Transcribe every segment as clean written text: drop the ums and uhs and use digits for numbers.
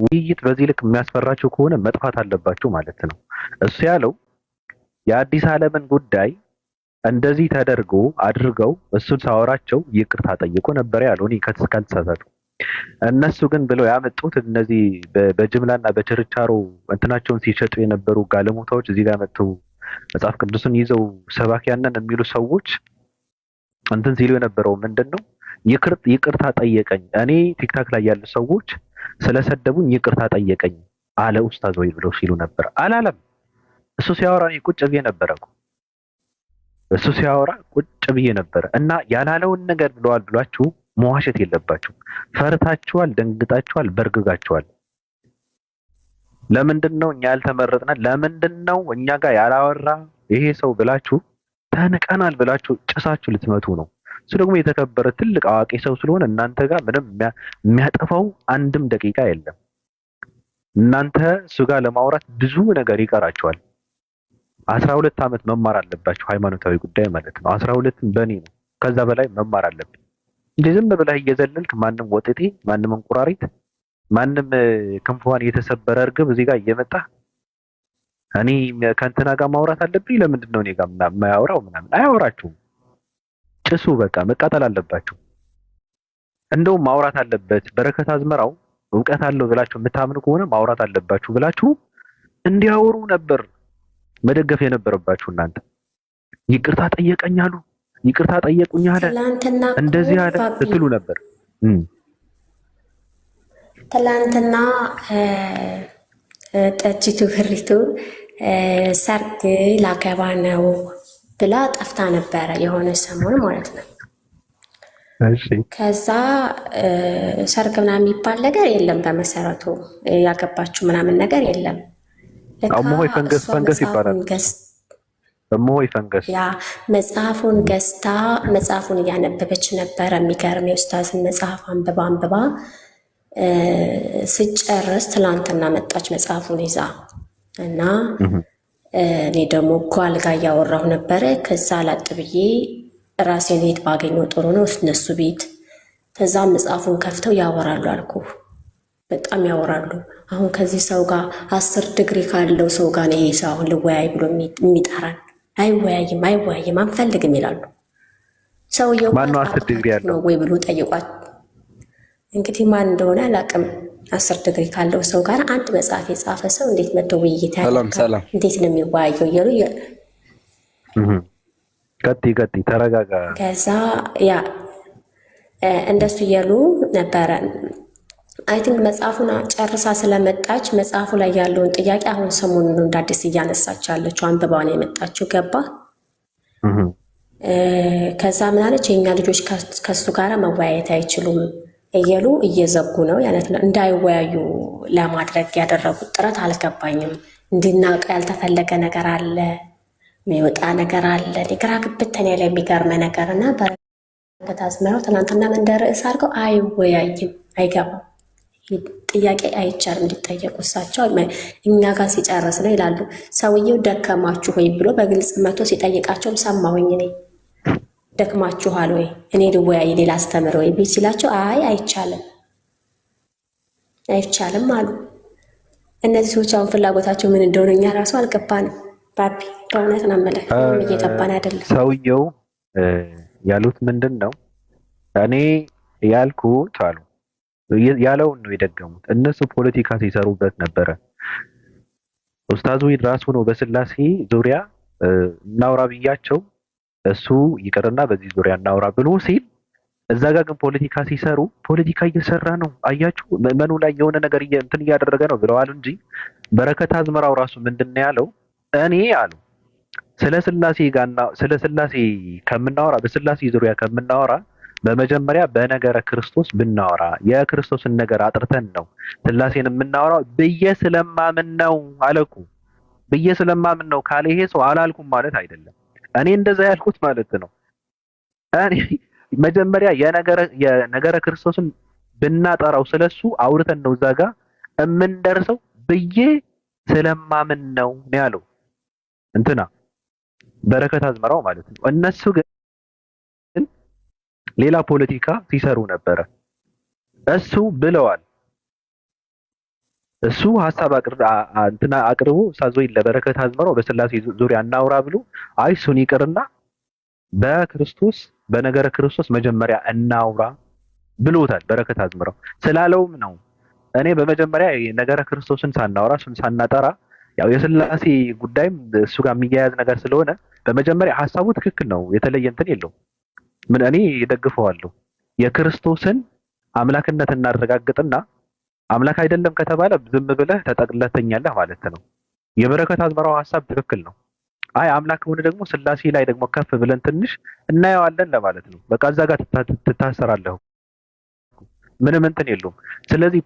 ውይይት በዚህ ልክ የሚያስፈራችሁ ከሆነ መጥፋት አለባችሁ ማለት ነው። እሱ ያለው የአዲስ ዓለምን ጉዳይ እንደዚህ ተደርጎ አድርገው እሱን ሳወራቸው ይቅርታ ጠይቆ ነበር ያለው። እኔ ካልተሳሳቱ እነሱ ግን ብለው ያመጡት እነዚህ በጅምላና በችርቻሮ እንትናቸውን ሲሸጡ የነበሩ ጋለሞታዎች እዚህ ጋር መጥተው መጽሐፍ ቅዱስን ይዘው ሰባኪያንን የሚሉ ሰዎች እንትን ሲሉ የነበረው ምንድነው? ይቅርታ ጠየቀኝ። እኔ ቲክታክ ላይ ያሉ ሰዎች ስለሰደቡኝ ይቅርታ ጠየቀኝ አለ ኡስታዝ ወይ ብለው ሲሉ ነበር። አላለም። እሱ ሲያወራ እኔ ቁጭ ብዬ ነበረ እኮ እሱ ሲያወራ ቁጭ ብዬ ነበረ። እና ያላለውን ነገር ብለዋል ብሏችሁ መዋሸት የለባችሁ። ፈርታችኋል፣ ደንግጣችኋል፣ በርግጋችኋል። ለምንድነው እኛ ያልተመረጥነ? ለምንድነው እኛ ጋር ያላወራ ይሄ ሰው ብላችሁ ተንቀናል ብላችሁ ጭሳችሁ ልትመቱ ነው። እሱ ደግሞ የተከበረ ትልቅ አዋቂ ሰው ስለሆነ እናንተ ጋር ምንም የሚያጠፋው አንድም ደቂቃ የለም። እናንተ እሱ ጋር ለማውራት ብዙ ነገር ይቀራችኋል። 12 ዓመት መማር አለባችሁ፣ ሃይማኖታዊ ጉዳይ ማለት ነው። 12ም በኔ ነው። ከዛ በላይ መማር አለብን። እንዴ ዝም ብለህ እየዘለልክ ማንም ወጥጤ፣ ማንም እንቁራሪት፣ ማንም ክንፏን የተሰበረ እርግብ እዚህ ጋር እየመጣ እኔ ከእንትና ጋር ማውራት አለብኝ ለምንድን ነው እኔ ጋር የማያወራው ምናምን? አያወራችሁም። ጭሱ በቃ መቃጠል አለባችሁ። እንደውም ማውራት አለበት በረከት አዝመራው እውቀት አለው ብላችሁ የምታምኑ ከሆነ ማውራት አለባችሁ ብላችሁ እንዲያወሩ ነበር መደገፍ የነበረባችሁ እናንተ። ይቅርታ ጠየቀኝ አሉ፣ ይቅርታ ጠየቁኝ አለ፣ እንደዚህ አለ ስትሉ ነበር። ትላንትና ጠጅቱ ህሪቱ ሰርግ ላገባ ነው ብላ ጠፍታ ነበረ የሆነ ሰሞን ማለት ነው። ከዛ ሰርግ ምናምን የሚባል ነገር የለም በመሰረቱ ያገባችሁ ምናምን ነገር የለም። አሞይ ፈንገስ ይባላል። አሞይ ፈንገስ ያ መጽሐፉን ገዝታ መጽሐፉን እያነበበች ነበረ። የሚገርም የኡስታዝን መጽሐፍ አንብባ ስጨርስ ትላንትና መጣች መጽሐፉን ይዛ እና እኔ ደግሞ ጓልጋ እያወራሁ ነበረ። ከዛ ላጥ ብዬ ራሴን ቤት ባገኘው ጥሩ ነው እነሱ ቤት። ከዛ መጽሐፉን ከፍተው ያወራሉ አልኩ። በጣም ያወራሉ። አሁን ከዚህ ሰው ጋር 10 ዲግሪ ካለው ሰው ጋር ነው ይሄ ሰው አሁን ልወያይ ብሎ የሚጠራን? አይወያይም አንፈልግም ይላሉ። ሰውየው ማነው 10 ዲግሪ ያለው ወይ ብሎ ጠይቋት። እንግዲህ ማን እንደሆነ አላውቅም። 10 ዲግሪ ካለው ሰው ጋር አንድ መጽሐፍ የጻፈ ሰው እንዴት መጥቶ ውይይት ያደርጋል? እንዴት ነው የሚወያየው? እያሉ ቀጥይ ተረጋጋ። ከዛ ያ እንደሱ እያሉ ነበረ። አይ ቲንክ መጽሐፉን ጨርሳ ስለመጣች መጽሐፉ ላይ ያለውን ጥያቄ አሁን ሰሞኑን እንደ አዲስ እያነሳች ያለችው አንብባ ነው የመጣችው። ገባ። ከዛ ምን አለች? የኛ ልጆች ከሱ ጋር መወያየት አይችሉም እየሉ እየዘጉ ነው ያለት ነው። እንዳይወያዩ ለማድረግ ያደረጉት ጥረት አልገባኝም። እንድናውቅ ያልተፈለገ ነገር አለ፣ የሚወጣ ነገር አለ። ግራ ግብተኛ ላይ የሚገርመ ነገር እና በረከት አዝመራው ትናንትና ምን እንደ ርዕስ አድርገው አይወያይም፣ አይገባም፣ ጥያቄ አይቻልም እንዲጠየቁ እሳቸው እኛ ጋር ሲጨርስ ነው ይላሉ። ሰውየው ደከማችሁ ወይ ብሎ በግልጽ መቶ ሲጠይቃቸውም ሰማሁኝ እኔ። ደክማችኋል ወይ እኔ ልወያይ ሌላ አስተምር ወይ ቢል ሲላቸው አይቻልም አሉ። እነዚህ ሰዎች አሁን ፍላጎታቸው ምን እንደሆነ እኛ ራሱ አልገባንም። ባቢ በእውነት ናመለ እየገባን አይደለም። ሰውየው ያሉት ምንድን ነው? እኔ ያልኩት አሉ ያለውን ነው የደገሙት። እነሱ ፖለቲካ ሲሰሩበት ነበረ። ኡስታዙ ራሱ ነው በስላሴ ዙሪያ እናውራ ብያቸው እሱ ይቅርና በዚህ ዙሪያ እናውራ ብሎ ሲል እዛ ጋር ግን ፖለቲካ ሲሰሩ ፖለቲካ እየሰራ ነው አያችሁ፣ ምዕመኑ ላይ የሆነ ነገር እንትን እያደረገ ነው ብለዋል እንጂ በረከት አዝመራው ራሱ ምንድነው ያለው? እኔ አሉ ስለ ስላሴ ከምናወራ በስላሴ ዙሪያ ከምናወራ በመጀመሪያ በነገረ ክርስቶስ ብናወራ የክርስቶስን ነገር አጥርተን ነው ስላሴን የምናወራው ብዬ ስለማምን ነው አለኩ። ብዬ ስለማምን ነው ካለ ይሄ ሰው አላልኩም ማለት አይደለም። እኔ እንደዛ ያልኩት ማለት ነው። እኔ መጀመሪያ የነገረ ክርስቶስን ብናጠራው ስለሱ አውርተን ነው እዛ ጋር የምንደርሰው ብዬ ስለማምን ነው ያለው እንትና በረከት አዝመራው ማለት ነው። እነሱ ግን ሌላ ፖለቲካ ሲሰሩ ነበረ። እሱ ብለዋል እሱ ሀሳብ እንትና አቅርቦ ሳዞይ ለበረከት አዝመረው በስላሴ ዙሪያ እናውራ ብሎ አይ እሱን ይቅርና በክርስቶስ በነገረ ክርስቶስ መጀመሪያ እናውራ ብሎታል። በረከት አዝመረው ስላለውም ነው እኔ በመጀመሪያ ነገረ ክርስቶስን ሳናወራ እሱን ሳናጠራ ያው የስላሴ ጉዳይም እሱ ጋር የሚያያዝ ነገር ስለሆነ በመጀመሪያ ሀሳቡ ትክክል ነው፣ የተለየ እንትን የለውም። ምን እኔ እደግፈዋለሁ። የክርስቶስን አምላክነት እናረጋግጥና አምላክ አይደለም ከተባለ ዝም ብለህ ተጠቅለተኛለህ ማለት ነው። የበረከት አዝመራው ሀሳብ ትክክል ነው። አይ አምላክ ከሆነ ደግሞ ስላሴ ላይ ደግሞ ከፍ ብለን ትንሽ እናየዋለን ለማለት ነው። በቃ እዛ ጋር ትታሰራለህ፣ ምንም እንትን የለውም። ስለዚህ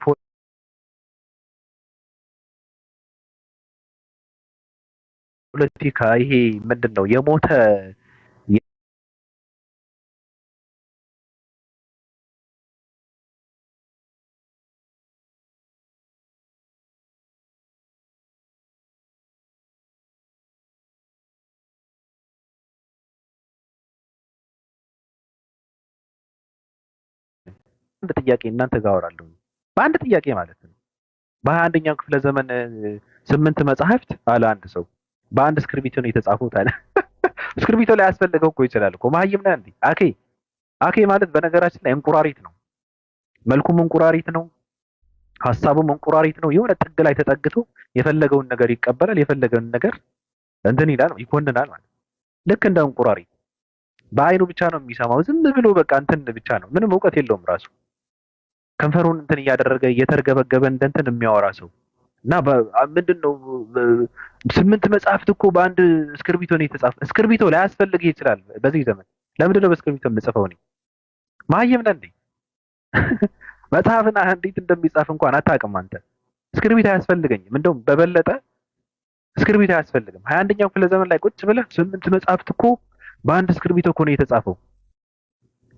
ፖለቲካ ይሄ ምንድን ነው የሞተ አንድ ጥያቄ እናንተ ጋር አወራለሁ። በአንድ ጥያቄ ማለት ነው። በ21ኛው ክፍለ ዘመን 8 መጽሐፍት አለ አንድ ሰው በአንድ እስክርቢቶ ነው የተጻፉት አለ። እስክርቢቶ ላይ ያስፈልገው እኮ ይችላል እኮ መሀይም ነህ እንዴ? አኬ ማለት በነገራችን ላይ እንቁራሪት ነው። መልኩም እንቁራሪት ነው፣ ሀሳቡም እንቁራሪት ነው። የሆነ ጥግ ላይ ተጠግቶ የፈለገውን ነገር ይቀበላል፣ የፈለገውን ነገር እንትን ይላል፣ ይኮንናል ማለት ልክ እንደ እንቁራሪት በአይኑ ብቻ ነው የሚሰማው። ዝም ብሎ በቃ እንትን ብቻ ነው፣ ምንም እውቀት የለውም ራሱ ከንፈሩን እንትን እያደረገ እየተርገበገበ እንትን የሚያወራ ሰው እና ምንድነው 8 መጽሐፍት እኮ በአንድ እስክርቢቶ ነው የተጻፈ። እስክርቢቶ ላያስፈልግ ይችላል በዚህ ዘመን። ለምንድን ነው በእስክርቢቶ የምጽፈው? እኔ መሀይም ነህ እንዴ? መጽሐፍን እንዴት እንደሚጻፍ እንኳን አታውቅም አንተ። እስክርቢቶ አያስፈልገኝም። እንደውም በበለጠ እስክርቢቶ አያስፈልግም። 21ኛው ክፍለ ዘመን ላይ ቁጭ ብለህ 8 መጽሐፍት እኮ በአንድ እስክርቢቶ እኮ ነው የተጻፈው።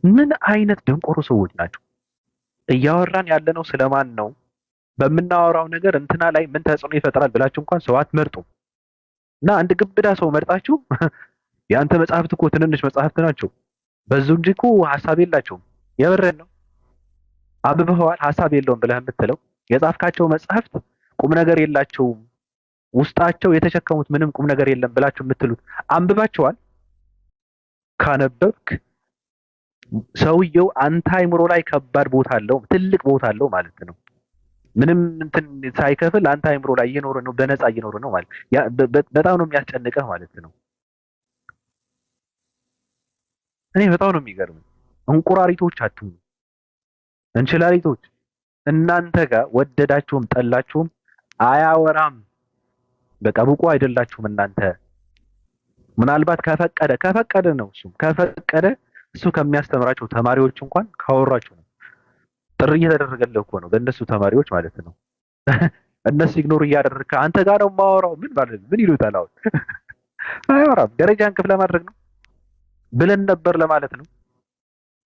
ምን አይነት ደንቆሮ ሰዎች ናቸው? እያወራን ያለነው ስለማን ነው? በምናወራው ነገር እንትና ላይ ምን ተጽዕኖ ይፈጥራል ብላችሁ እንኳን ሰው አትመርጡም። እና አንድ ግብዳ ሰው መርጣችሁ የአንተ መጽሐፍት እኮ ትንንሽ መጽሐፍት ናቸው በዙ እንጂ እኮ ሀሳብ የላቸውም። የበረን ነው አብበኸዋል ሀሳብ የለውም ብለህ የምትለው የጻፍካቸው መጽሐፍት ቁም ነገር የላቸውም፣ ውስጣቸው የተሸከሙት ምንም ቁም ነገር የለም ብላችሁ የምትሉት አንብባቸዋል? ካነበብክ ሰውየው አንተ አይምሮ ላይ ከባድ ቦታ አለው፣ ትልቅ ቦታ አለው ማለት ነው። ምንም እንትን ሳይከፍል አንተ አይምሮ ላይ እየኖረ ነው፣ በነፃ እየኖረ ነው ማለት በጣም ነው የሚያስጨንቀህ ማለት ነው። እኔ በጣም ነው የሚገርመኝ። እንቁራሪቶች አትሁኑ፣ እንችላሊቶች። እናንተ ጋር ወደዳችሁም ጠላችሁም አያወራም። በቃ ብቁ አይደላችሁም እናንተ። ምናልባት ከፈቀደ ነው ከፈቀደ እሱ ከሚያስተምራቸው ተማሪዎች እንኳን ካወራችሁ ነው። ጥሪ እየተደረገልህ እኮ ነው በእነሱ ተማሪዎች ማለት ነው። እነሱ ኢግኖር እያደረግህ አንተ ጋር ነው የማወራው። ምን ይሉታል አሁን? አያወራም። ደረጃን ከፍ ለማድረግ ነው ብለን ነበር ለማለት ነው።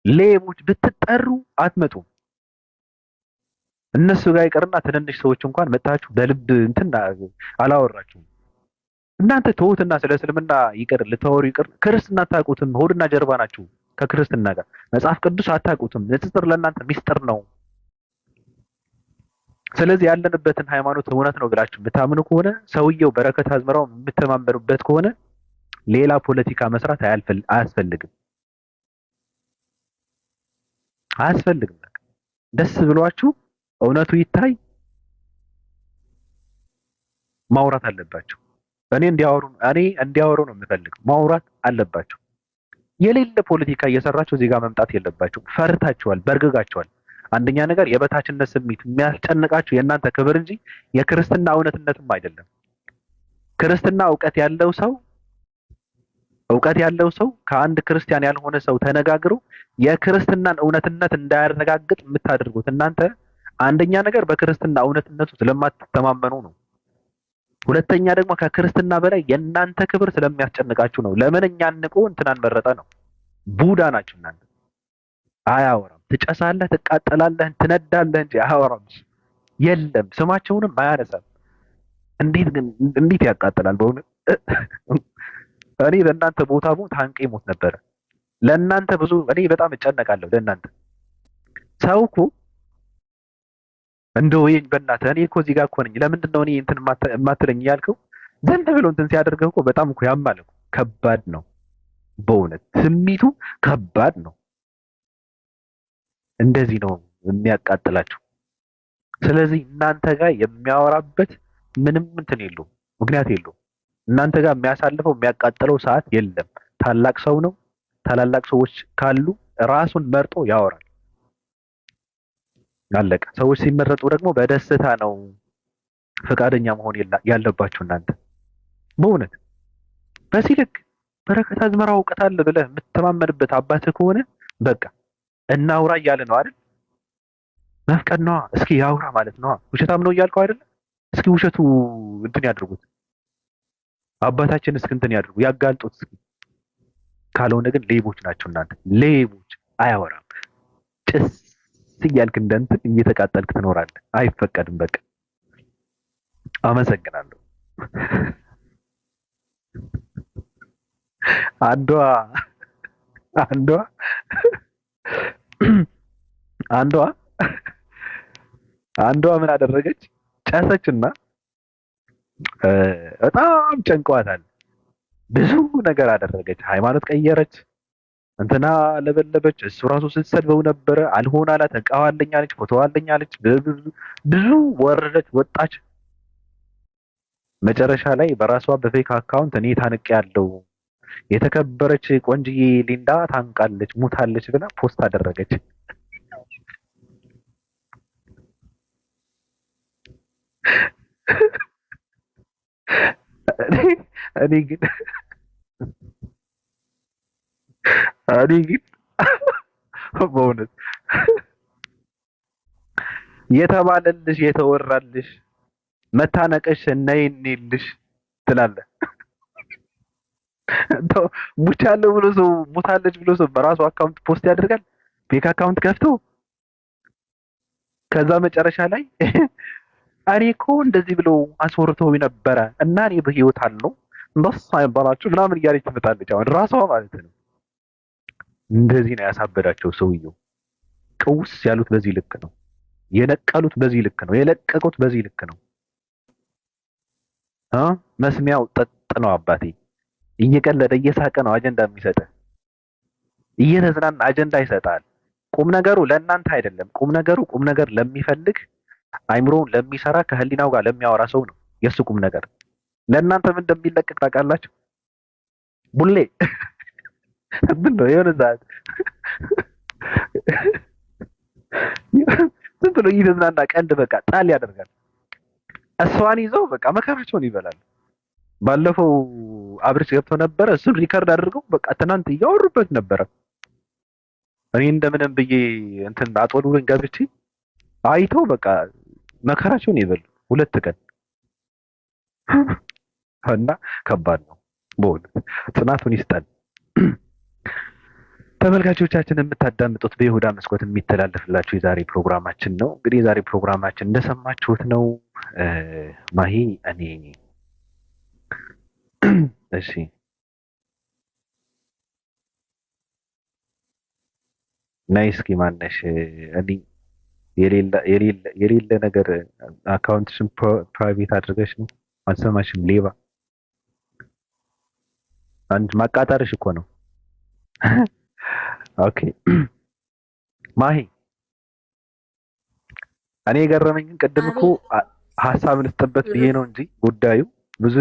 ሌቦች ብትጠሩ አትመጡም። እነሱ ጋር ይቀርና ትንንሽ ሰዎች እንኳን መጣችሁ በልብ እንትን አላወራችሁም። እናንተ ተውትና ስለ እስልምና ይቅር ልታወሩ ይቅር፣ ክርስትና አታውቁትም። ሆድና ጀርባ ናችሁ ከክርስትና ጋር። መጽሐፍ ቅዱስ አታውቁትም። ንጽጽር ለእናንተ ሚስጥር ነው። ስለዚህ ያለንበትን ሃይማኖት እውነት ነው ብላችሁ የምታምኑ ከሆነ ሰውየው በረከት አዝመራው የምትማመኑበት ከሆነ ሌላ ፖለቲካ መስራት አያስፈልግም። ደስ ብሏችሁ እውነቱ ይታይ ማውራት አለባቸው። እኔ እንዲያወሩ ነው የምፈልገው። ማውራት አለባቸው። የሌለ ፖለቲካ እየሰራችሁ እዚህ ጋር መምጣት የለባችሁ። ፈርታችኋል፣ በርግጋችኋል። አንደኛ ነገር የበታችነት ስሜት የሚያስጨንቃችሁ የእናንተ ክብር እንጂ የክርስትና እውነትነትም አይደለም። ክርስትና እውቀት ያለው ሰው ከአንድ ክርስቲያን ያልሆነ ሰው ተነጋግሮ የክርስትናን እውነትነት እንዳያረጋግጥ የምታደርጉት እናንተ አንደኛ ነገር በክርስትና እውነትነቱ ስለማትተማመኑ ነው። ሁለተኛ ደግሞ ከክርስትና በላይ የእናንተ ክብር ስለሚያስጨንቃችሁ ነው። ለምን እኛን ንቆ እንትናን መረጠ ነው። ቡዳ ናችሁ እናንተ። አያወራም። ትጨሳለህ፣ ትቃጠላለህ፣ ትነዳለህ እንጂ አያወራም። የለም ስማቸውንም አያነሳም። እንዴት ያቃጥላል በእውነት። እኔ በእናንተ ቦታ ብሆን ታንቄ ሞት ነበረ። ለእናንተ እኔ በጣም እጨነቃለሁ ለእናንተ። ሰው እኮ እንደው ይሄን በእናትህ እኔ እኮ እዚህ ጋር እኮ ነኝ፣ ለምንድን ነው እኔ እንትን የማትለኝ ያልከው? ዘንድ ብሎ እንትን ሲያደርገው እኮ በጣም እኮ ያማል እኮ። ከባድ ነው በእውነት ስሜቱ ከባድ ነው። እንደዚህ ነው የሚያቃጥላቸው። ስለዚህ እናንተ ጋር የሚያወራበት ምንም እንትን የለውም፣ ምክንያት የለውም። እናንተ ጋር የሚያሳልፈው የሚያቃጥለው ሰዓት የለም። ታላቅ ሰው ነው። ታላላቅ ሰዎች ካሉ ራሱን መርጦ ያወራል። አለቀ። ሰዎች ሲመረጡ ደግሞ በደስታ ነው ፈቃደኛ መሆን ያለባችሁ እናንተ። በእውነት በዚህ ልክ በረከት አዝመራ እውቀት አለ ብለህ የምትተማመንበት አባትህ ከሆነ በቃ እናውራ እያለ ነው አይደል? መፍቀድ ነዋ። እስኪ ያውራ ማለት ነዋ። ውሸታም ነው እያልከው አይደለ? እስኪ ውሸቱ እንትን ያድርጉት፣ አባታችን እስኪ እንትን ያድርጉ፣ ያጋልጡት እስኪ። ካልሆነ ግን ሌቦች ናቸው እናንተ፣ ሌቦች። አያወራም። ጭስ እያልክ እንደ እንትን እየተቃጠልክ ትኖራለህ። አይፈቀድም። በቃ አመሰግናለሁ። አንዷ አንዷ አንዷ አንዷ ምን አደረገች? ጨሰችና በጣም ጨንቋታል። ብዙ ነገር አደረገች። ሃይማኖት ቀየረች፣ እንትና ለበለበች። እሱ ራሱ ስትሰድበው ነበረ። አልሆን አላት። እቃዋለኝ አለች፣ ፎቶዋለኝ አለች። ብዙ ወረደች፣ ወጣች። መጨረሻ ላይ በራሷ በፌክ አካውንት እኔ ታንቄ ያለው የተከበረች ቆንጅዬ ሊንዳ ታንቃለች፣ ሙታለች ብላ ፖስት አደረገች። እኔ ግን በእውነት የተባለልሽ የተወራልሽ መታነቀሽ ነይልሽ ትላለህ። ሙቻለሁ ብሎ ሰው ሙታለች ብሎ ሰው በራሱ አካውንት ፖስት ያደርጋል፣ ፌክ አካውንት ከፍቶ። ከዛ መጨረሻ ላይ እኔ እኮ እንደዚህ ብሎ አስወርተው ነበረ እና እኔ በህይወት አለው እንደሱ አይባላችሁ ምናምን እያለች ትመጣለች። አሁን ራሷ ማለት ነው። እንደዚህ ነው ያሳበዳቸው ሰውየው። ቅውስ ያሉት በዚህ ልክ ነው። የነቀሉት በዚህ ልክ ነው። የለቀቁት በዚህ ልክ ነው። መስሚያው ጠጥ ነው አባቴ። እየቀለደ እየሳቀ ነው አጀንዳ የሚሰጥ። እየተዝናና አጀንዳ ይሰጣል። ቁም ነገሩ ለእናንተ አይደለም። ቁም ነገሩ ቁም ነገር ለሚፈልግ አይምሮውን ለሚሰራ ከህሊናው ጋር ለሚያወራ ሰው ነው የሱ ቁም ነገር። ለእናንተ ምን እንደሚለቀቅ ታውቃላችሁ? ቡሌ ምን ነው የሆነ ሰዓት ዝም ብሎ እየተዝናና ቀልድ በቃ ጣል ያደርጋል። እሷን ይዘው በቃ መከራቸውን ይበላል። ባለፈው አብርሽ ገብቶ ነበረ። እሱን ሪከርድ አድርገው በቃ ትናንት እያወሩበት ነበረ። እኔ እንደምንም ብዬ እንትን አጦሉን ገብቼ አይተው በቃ መከራቸውን ይበሉ 2 ቀን እና ከባድ ነው በእውነት። ጽናቱን ይስጣል። ተመልካቾቻችን የምታዳምጡት በይሁዳ መስኮት የሚተላለፍላችሁ የዛሬ ፕሮግራማችን ነው። እንግዲህ የዛሬ ፕሮግራማችን እንደሰማችሁት ነው። ማሂ እኔ እሺ ናይ እስኪ ማነሽ እኔ የሌለ ነገር አካውንትሽን ፕራይቬት አድርገሽ ነው አልሰማሽም? ሌባ አንድ ማቃጠርሽ እኮ ነው። ኦኬ ማሂ እኔ የገረመኝን ቅድም እኮ ሀሳብ ልስጥበት ብዬ ነው እንጂ ጉዳዩ ብዙ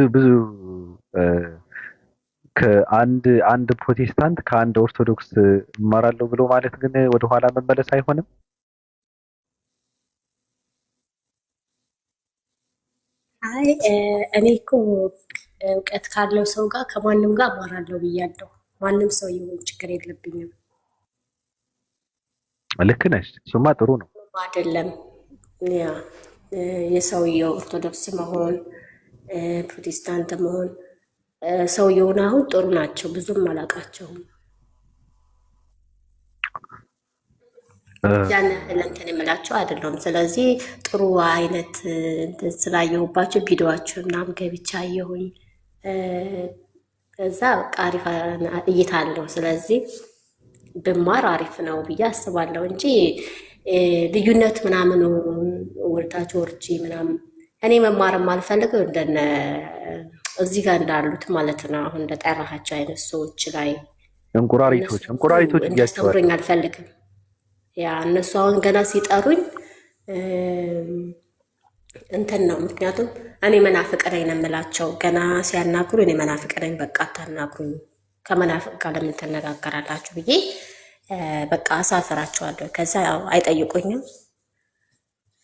ከአንድ ፕሮቴስታንት ከአንድ ኦርቶዶክስ እማራለሁ ብሎ ማለት ግን ወደኋላ መመለስ አይሆንም። አይ እኔ እኮ እውቀት ካለው ሰው ጋር ከማንም ጋር እማራለሁ ብያለሁ። ማንም ሰው ይሁን ችግር የለብኝም። ልክ ነሽ። እሱማ ጥሩ ነው አይደለም ያ የሰውየው ኦርቶዶክስ መሆን ፕሮቴስታንት መሆን ሰውየውን አሁን ጥሩ ናቸው፣ ብዙም አላውቃቸውም። ያን ያህል እንትን የምላቸው አይደለም። ስለዚህ ጥሩ አይነት ስላየሁባቸው ቪዲዮዋቸው ምናምን ገብቻ አየሁኝ። ከዛ በቃ አሪፍ እይታ አለው። ስለዚህ ብማር አሪፍ ነው ብዬ አስባለሁ እንጂ ልዩነት ምናምኑ ወርታች ወርጂ ምናምን እኔ መማርም አልፈልግም እንደነ እዚህ ጋር እንዳሉት ማለት ነው። አሁን እንደጠራሃቸው አይነት ሰዎች ላይ እንቁራሪቶች ብያቸዋለሁ። እንዲያስተምሩኝ አልፈልግም። ያ እነሱ አሁን ገና ሲጠሩኝ እንትን ነው። ምክንያቱም እኔ መናፍቅ ነኝ ነው የምላቸው። ገና ሲያናግሩ እኔ መናፍቅ ነኝ፣ በቃ አታናግሩኝ፣ ከመናፍቅ ጋር ለምን ትነጋገራላችሁ ብዬ በቃ አሳፍራቸዋለሁ። ከዛ ያው አይጠይቁኝም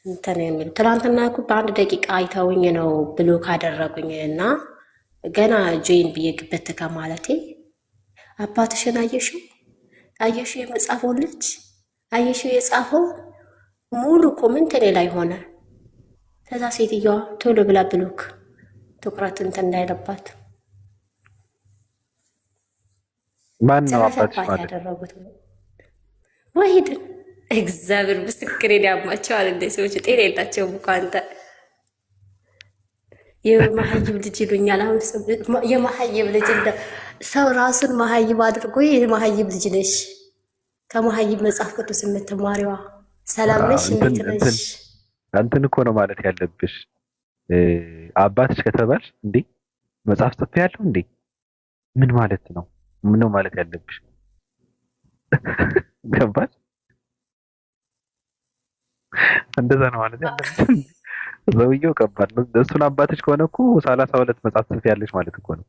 እንትን የሚሉ ትናንትና እኮ በአንድ ደቂቃ አይተውኝ ነው ብሎ ካደረጉኝ እና ገና ጆይን ብዬ ግበት ከማለቴ አባትሽን አየሽው የመጻፈው ልጅ አየሽው የጻፈው ሙሉ ኮሜንት እኔ ላይ ሆነ። ከዛ ሴትዮዋ ቶሎ ብላ ብሎክ ትኩረት እንትን እንዳይለባት ማን ነው አባትሽ ማለት ያደረጉት? ዋሂድን እግዚአብሔር ምስክሬን ያማቸዋል። እንደ ሰዎች ጤና የላቸውም እኮ አንተ የመሀይብ ልጅ ይሉኛል። አሁን የመሀይብ ልጅ እንደ ሰው ራሱን መሀይብ አድርጎ የመሀይብ ልጅ ነሽ፣ ከመሀይብ መጽሐፍ ቅዱስ የምትማሪዋ ሰላም ነሽ፣ እንዴት ነሽ? እንትን እኮ ነው ማለት ያለብሽ። አባትሽ ከተባልሽ እንዴ መጽሐፍ ጽፌያለሁ እንዴ ምን ማለት ነው? ምን ነው ማለት ያለብሽ? ገባሽ? እንደዛ ነው ማለት ያለብሽ። ዘውየው ከባድ ነው። እሱን አባትሽ ከሆነ እኮ 32 መጽሐፍ ጽፌያለሽ ማለት እኮ ነው።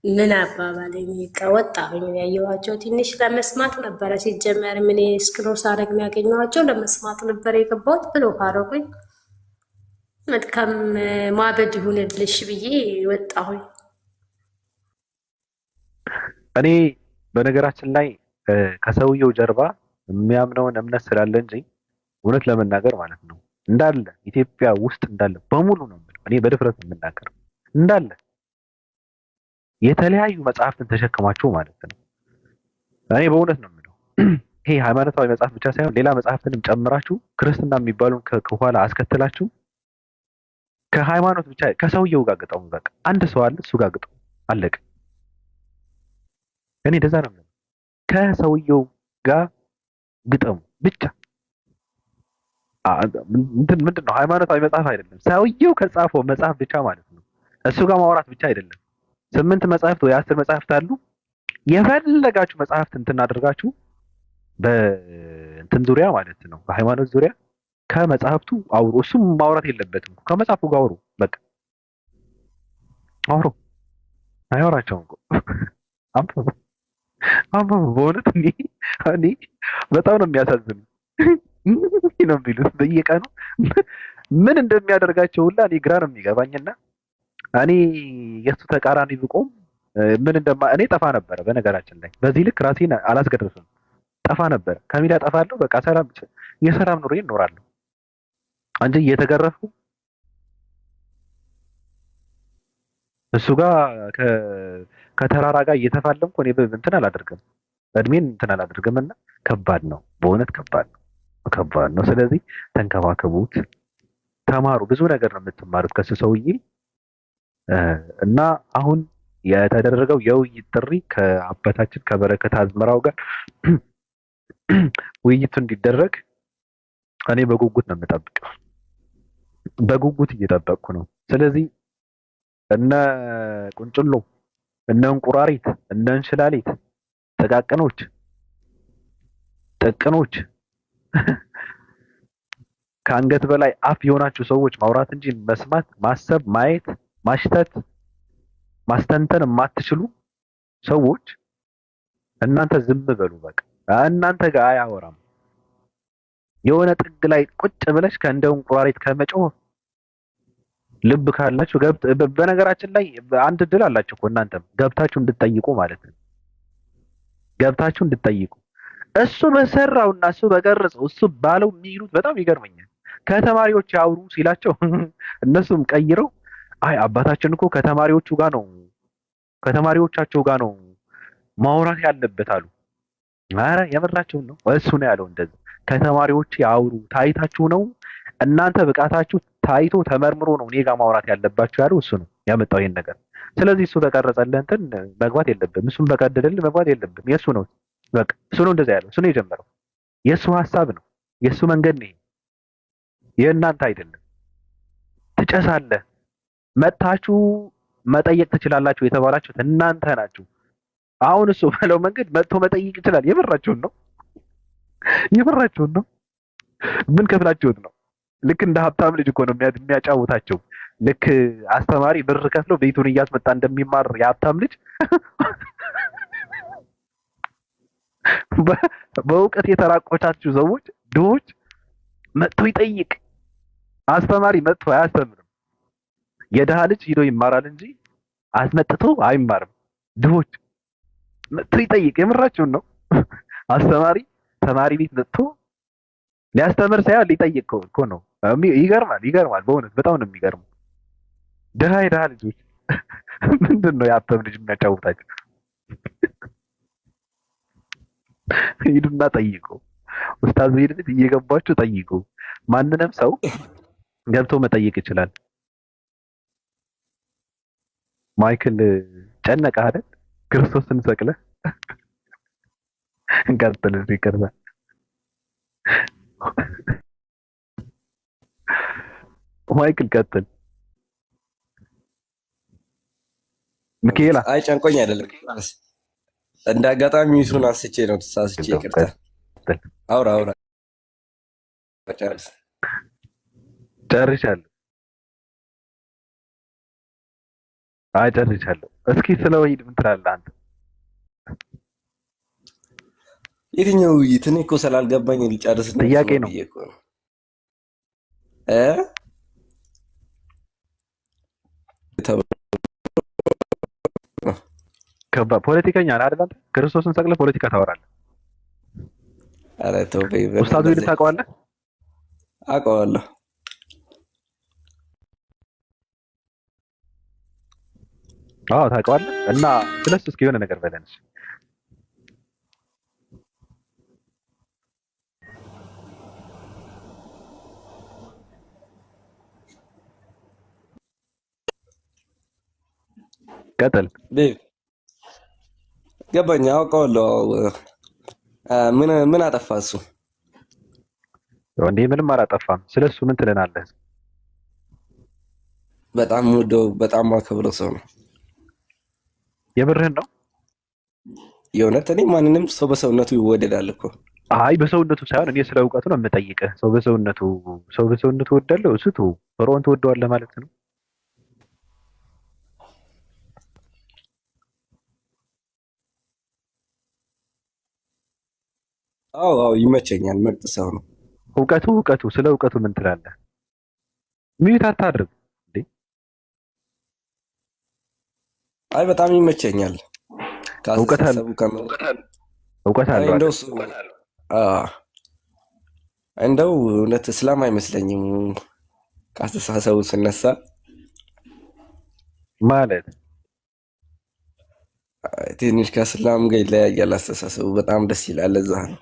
ምን አባባለኝ ከወጣሁኝ ያየኋቸው ትንሽ ለመስማት ነበረ። ሲጀመር ምን ስክሮል ሳደርግ የሚያገኘኋቸው ለመስማት ነበር የገባሁት ብሎ ካረጉኝ መጥከም ማበድ ይሁንልሽ ብዬ ወጣሁኝ። እኔ በነገራችን ላይ ከሰውየው ጀርባ የሚያምነውን እምነት ስላለ እንጂ እውነት ለመናገር ማለት ነው እንዳለ ኢትዮጵያ ውስጥ እንዳለ በሙሉ ነው የምለው። እኔ በድፍረት የምናገር እንዳለ የተለያዩ መጽሐፍትን ተሸክማችሁ ማለት ነው። እኔ በእውነት ነው የምለው። ይሄ ሃይማኖታዊ መጽሐፍ ብቻ ሳይሆን ሌላ መጽሐፍትንም ጨምራችሁ ክርስትና የሚባሉን ከኋላ አስከትላችሁ ከሃይማኖት ብቻ ከሰውየው ጋር ግጠሙ። በቃ አንድ ሰው አለ፣ እሱ ጋር ግጠሙ፣ አለቀ። እኔ እንደዛ ነው የምለው። ከሰውየው ጋር ግጠሙ ብቻ። ምንድን ነው ሃይማኖታዊ መጽሐፍ አይደለም፣ ሰውየው ከጻፈው መጽሐፍ ብቻ ማለት ነው። እሱ ጋር ማውራት ብቻ አይደለም። 8 መጽሐፍት ወይ 10 መጽሐፍት አሉ። የፈለጋችሁ መጽሐፍት እንትን አድርጋችሁ በእንትን ዙሪያ ማለት ነው በሃይማኖት ዙሪያ ከመጽሐፍቱ አውሩ። እሱም ማውራት የለበትም ከመጽሐፉ ጋር አውሩ። በቃ አውሩ። አያወራቸውም እኮ አንብቡ። በእውነት እኔ በጣም ነው የሚያሳዝኑ ነው የሚሉት በየቀኑ ምን እንደሚያደርጋቸው ሁላ እኔ ግራ ነው የሚገባኝና እኔ የሱ ተቃራኒ ብቆም ምን እኔ ጠፋ ነበረ። በነገራችን ላይ በዚህ ልክ ራሴን አላስገድርም። ጠፋ ነበረ። ከሚዲያ ጠፋለሁ። በቃ የሰላም ኑሮ እኖራለሁ እንጂ እየተገረፍኩ እሱ ጋር ከተራራ ጋር እየተፋለምኩ እኔ እንትን አላደርግም። እድሜን እንትን አላደርግምና ከባድ ነው። በእውነት ከባድ ነው። ስለዚህ ተንከባከቡት፣ ተማሩ። ብዙ ነገር ነው የምትማሩት ከሱ ሰውዬ እና አሁን የተደረገው የውይይት ጥሪ ከአባታችን ከበረከት አዝመራው ጋር ውይይቱ እንዲደረግ እኔ በጉጉት ነው የምጠብቀው። በጉጉት እየጠበቅኩ ነው። ስለዚህ እነ ቁንጭሎ፣ እነ እንቁራሪት፣ እነ እንሽላሊት፣ ጥቃቅኖች፣ ጥቅኖች ከአንገት በላይ አፍ የሆናችሁ ሰዎች ማውራት እንጂ መስማት፣ ማሰብ፣ ማየት፣ ማሽተት፣ ማስተንተን የማትችሉ ሰዎች እናንተ ዝም በሉ። በቃ እናንተ ጋር አያወራም። የሆነ ጥግ ላይ ቁጭ ብለሽ ከእንደ እንቁራሪት ከመጮህ ልብ ካላችሁ በነገራችን ላይ አንድ እድል አላችሁ እኮ እናንተም ገብታችሁ እንድትጠይቁ ማለት ነው። ገብታችሁ እንድትጠይቁ እሱ በሰራውና እሱ በቀረጸው እሱ ባለው የሚሉት በጣም ይገርመኛል። ከተማሪዎች ያውሩ ሲላቸው እነሱም ቀይረው አይ አባታችን እኮ ከተማሪዎቹ ጋር ነው ከተማሪዎቻቸው ጋር ነው ማውራት ያለበት አሉ። ኧረ የምራቸውን ነው። እሱ ነው ያለው እንደዚህ። ከተማሪዎች ያውሩ ታይታችሁ ነው እናንተ ብቃታችሁ ታይቶ ተመርምሮ ነው እኔ ጋር ማውራት ያለባችሁ ያለው እሱ ነው ያመጣው ይሄን ነገር። ስለዚህ እሱ በቀረጸልህ እንትን መግባት የለብህም። እሱም በቀደደልህ መግባት የለብህም። የእሱ ነው በቃ። እሱ ነው እንደዛ ያለው። እሱ ነው የጀመረው። የእሱ ሀሳብ ነው። የእሱ መንገድ ነው። የእናንተ አይደለም። ትጨሳለህ። መጥታችሁ መጠየቅ ትችላላችሁ የተባላችሁት እናንተ ናችሁ። አሁን እሱ ባለው መንገድ መጥቶ መጠየቅ ይችላል። የምራችሁን ነው? የምራችሁን ነው? ምን ከፍላችሁት ነው? ልክ እንደ ሀብታም ልጅ እኮ ነው የሚያጫውታቸው። ልክ አስተማሪ ብር ከፍለው ቤቱን እያስመጣ እንደሚማር የሀብታም ልጅ በእውቀት የተራቆቻችሁ ሰዎች ድሆች መጥቶ ይጠይቅ። አስተማሪ መጥቶ አያስተምርም። የድሃ ልጅ ሂዶ ይማራል እንጂ አስመጥቶ አይማርም። ድሆች መጥቶ ይጠይቅ። የምራችሁን ነው? አስተማሪ ተማሪ ቤት መጥቶ ሊያስተምር ሳይሆን ሊጠይቅ እኮ ነው። ይገርማል፣ ይገርማል። በእውነት በጣም ነው የሚገርመው። የድሃ ልጆች ምንድን ነው የሀብታም ልጅ የሚያጫውታቸው? ሂዱና ጠይቁ። ኡስታዝ ሄድ እየገባችሁ ጠይቁ። ማንንም ሰው ገብቶ መጠየቅ ይችላል። ማይክል ጨነቀ አይደል? ክርስቶስን ሰቅለህ እንቀጥል። ይቅርታ ማይክል ቀጥል። ሚካኤላ አይ ጨንቆኝ አይደለም፣ እንደ አጋጣሚ እሱን አንስቼ ነው ተሳስቼ። ይቅርታ። አውራ አውራ። ጨርሻለሁ። አይ ጨርሻለሁ። እስኪ ስለ ወሂድ ምን ትላለህ አንተ? የትኛው ውይይት? እኔ እኮ ስላልገባኝ ሊጨርስ ነው። ጥያቄ ነው ፖለቲከኛ ነህ አይደል አንተ? ክርስቶስን ሰቅለህ ፖለቲካ ታወራለህ። ኧረ ተው በይ። ኡስታዝ ሄድ ታውቀዋለህ? አውቀዋለሁ። አዎ ታውቀዋለህ። እና ስለሱ እስኪ የሆነ ነገር በለን። ቀጥል። ገባኝ። አውቀዋለሁ። ምን አጠፋ እሱ? እንዴ ምንም አላጠፋም። ስለሱ ምን ትለናለህ? በጣም ወደው በጣም ማከብረው ሰው ነው። የምርህን ነው? የእውነት እኔ ማንንም ሰው በሰውነቱ ይወደዳል እኮ። አይ በሰውነቱ ሳይሆን እኔ ስለ እውቀቱ ነው የምጠይቅህ። ሰው በሰውነቱ ወዳለው እሱ ፈርዖን ትወደዋለህ ማለት ነው? አዎ አዎ ይመቸኛል። ምርጥ ሰው ነው። እውቀቱ ስለ እውቀቱ ምን ትላለህ? ሚዩት አታድርግ እንዴ? አይ በጣም ይመቸኛል። እውቀት አለው። እንደው እውነት እስላም አይመስለኝም ከአስተሳሰቡ ስነሳ ማለት ትንሽ ከእስላም ጋር ይለያያል አስተሳሰቡ። በጣም ደስ ይላል። እዛ ነው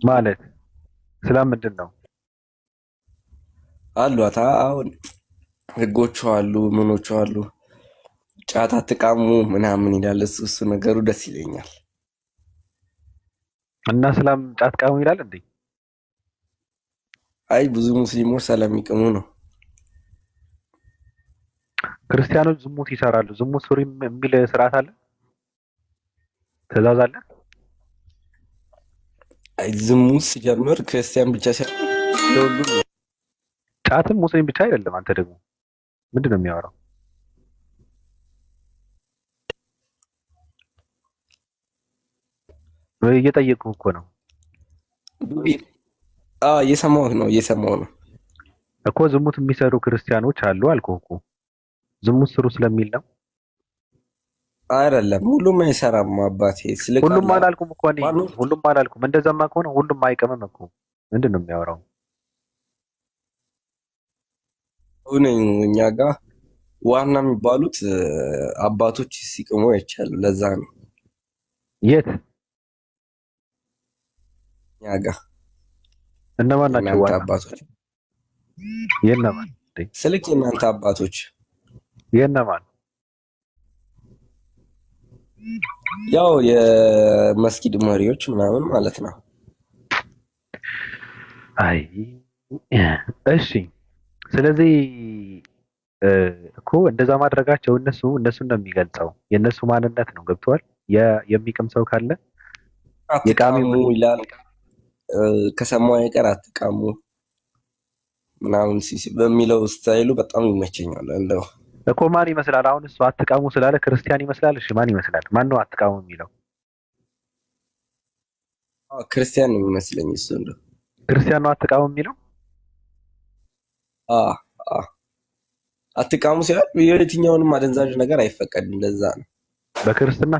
ማለት እስላም ምንድን ነው አሏታ። አሁን ህጎቹ አሉ፣ ምኖቹ አሉ። ጫት አትቃሙ ምናምን ይላል። እሱ ነገሩ ደስ ይለኛል። እና እስላም ጫት ቃሙ ይላል እንዴ? አይ ብዙ ሙስሊሞች ስለሚቅሙ ነው። ክርስቲያኖች ዝሙት ይሰራሉ። ዝሙት ሱሪ የሚል ስርዓት አለ፣ ትእዛዝ አለ። አይ ዝሙት ሲጀምር ክርስቲያን ብቻ ሳይሆን ለሁሉም ነው። ጫትም ሙስሊም ብቻ አይደለም። አንተ ደግሞ ምንድን ነው የሚያወራው? እየጠየቁህ እኮ ነው። እየሰማሁ ነው እኮ። ዝሙት የሚሰሩ ክርስቲያኖች አሉ አልኩህ እኮ። ዝሙት ስሩ ስለሚል ነው አይደለም። ሁሉም አይሰራም አባቴ። ሁሉም አላልኩም እኮ እኔ ሁሉም አላልኩም። እንደዛማ ከሆነ ሁሉም አይቀምም እኮ። ምንድን ነው የሚያወራው? እኛ ጋር ዋና የሚባሉት አባቶች ሲቅሙ አይቻልም። ለዛ ነው። የት? እኛ ጋር እነማን ናቸው ዋና አባቶች? የእነማን? ስልክ የእናንተ አባቶች የእነማን? ያው የመስጊድ መሪዎች ምናምን ማለት ነው። አይ እሺ። ስለዚህ እኮ እንደዛ ማድረጋቸው እነሱን ነው የሚገልጸው፣ የእነሱ ማንነት ነው። ገብተዋል። የሚቅም ሰው ካለ የቃሚው አትቃሙ ይላል። ከሰማሁ አይቀር አትቃሙ ምናምን በሚለው ስታይሉ በጣም ይመቸኛል። እንደው እኮ ማን ይመስላል? አሁን እሱ አትቃሙ ስላለ ክርስቲያን ይመስላል። እሺ ማን ይመስላል? ማን ነው አትቃሙ የሚለው? ክርስቲያን ነው የሚመስለኝ እሱ። እንደው ክርስቲያን ነው አትቃሙ የሚለው? አትቃሙ ሲባል የትኛውንም አደንዛዥ ነገር አይፈቀድም። ለዛ ነው በክርስትና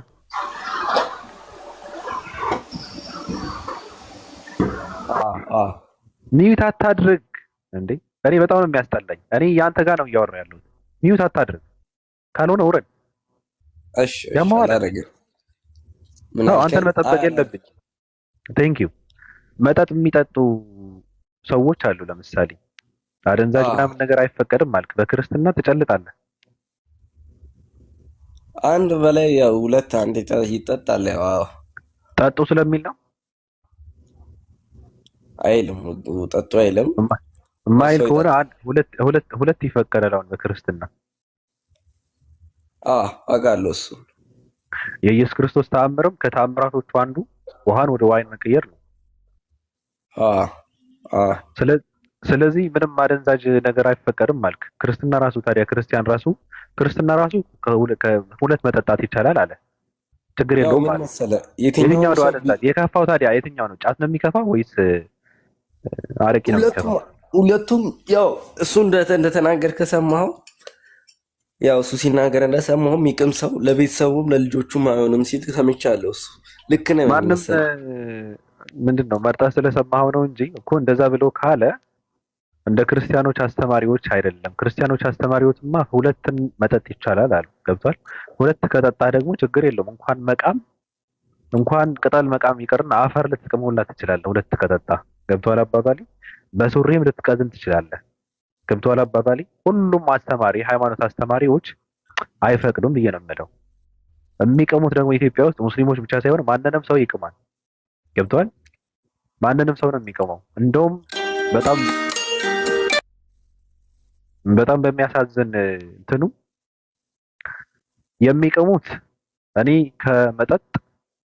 ሚዩት አታድርግ እንዴ! እኔ በጣም ነው የሚያስጠላኝ። እኔ ያንተ ጋር ነው እያወራ ያለሁት። ሚዩት አታድርግ፣ ካልሆነ ውረድ። እሺ አላደርግም። አንተን መጠበቅ የለብኝ። ቴንክ ዩ። መጠጥ የሚጠጡ ሰዎች አሉ። ለምሳሌ አደንዛዥ ምናምን ነገር አይፈቀድም አልክ፣ በክርስትና ትጨልጣለህ። አንድ በላይ ያው ሁለት አንድ ይጠጣል። ያው ጠጡ ስለሚል ነው አይልም። ጠጡ አይልም። የማይል ከሆነ ሁለት ይፈቀዳል አሁን በክርስትና። አውቃለሁ እሱ የኢየሱስ ክርስቶስ ተአምርም ከተአምራቶቹ አንዱ ውሃን ወደ ዋይን መቀየር ነው። ስለዚህ ምንም አደንዛዥ ነገር አይፈቀድም አልክ። ክርስትና ራሱ ታዲያ ክርስትና ራሱ ከሁለት መጠጣት ይቻላል አለ። ችግር የለውም ማለት የትኛው ነው አደንዛዥ የከፋው? ታዲያ የትኛው ነው? ጫት ነው የሚከፋው ወይስ አረቂ ነው የሚከፋው? ሁለቱም ያው እሱ እንደተናገር ከሰማኸው ያው እሱ ሲናገር እንደሰማኸው የሚቅም ሰው ለቤተሰቡም ለልጆቹም አይሆንም ሲል ሰምቻለሁ። እሱ ልክ ነው። ማንም ምንድን ነው መርጠህ ስለሰማኸው ነው እንጂ እኮ እንደዛ ብሎ ካለ እንደ ክርስቲያኖች አስተማሪዎች አይደለም። ክርስቲያኖች አስተማሪዎችማ ሁለትን መጠጥ ይቻላል አሉ። ገብቷል። ሁለት ከጠጣ ደግሞ ችግር የለውም። እንኳን ቅጠል መቃም ይቀርና አፈር ልትቅመውላ ትችላለህ ሁለት ከጠጣ። ገብቷል አባባሌ? በሱሪም ልትቀዝን ትችላለህ። ገብቷል አባባሌ? ሁሉም አስተማሪ ሃይማኖት አስተማሪዎች አይፈቅዱም ብዬ ነው የምለው። የሚቀሙት ደግሞ ኢትዮጵያ ውስጥ ሙስሊሞች ብቻ ሳይሆን ማንንም ሰው ይቅማል። ገብቷል? ማንንም ሰው ነው የሚቀመው። እንደውም በጣም በሚያሳዝን እንትኑ የሚቀሙት እኔ ከመጠጥ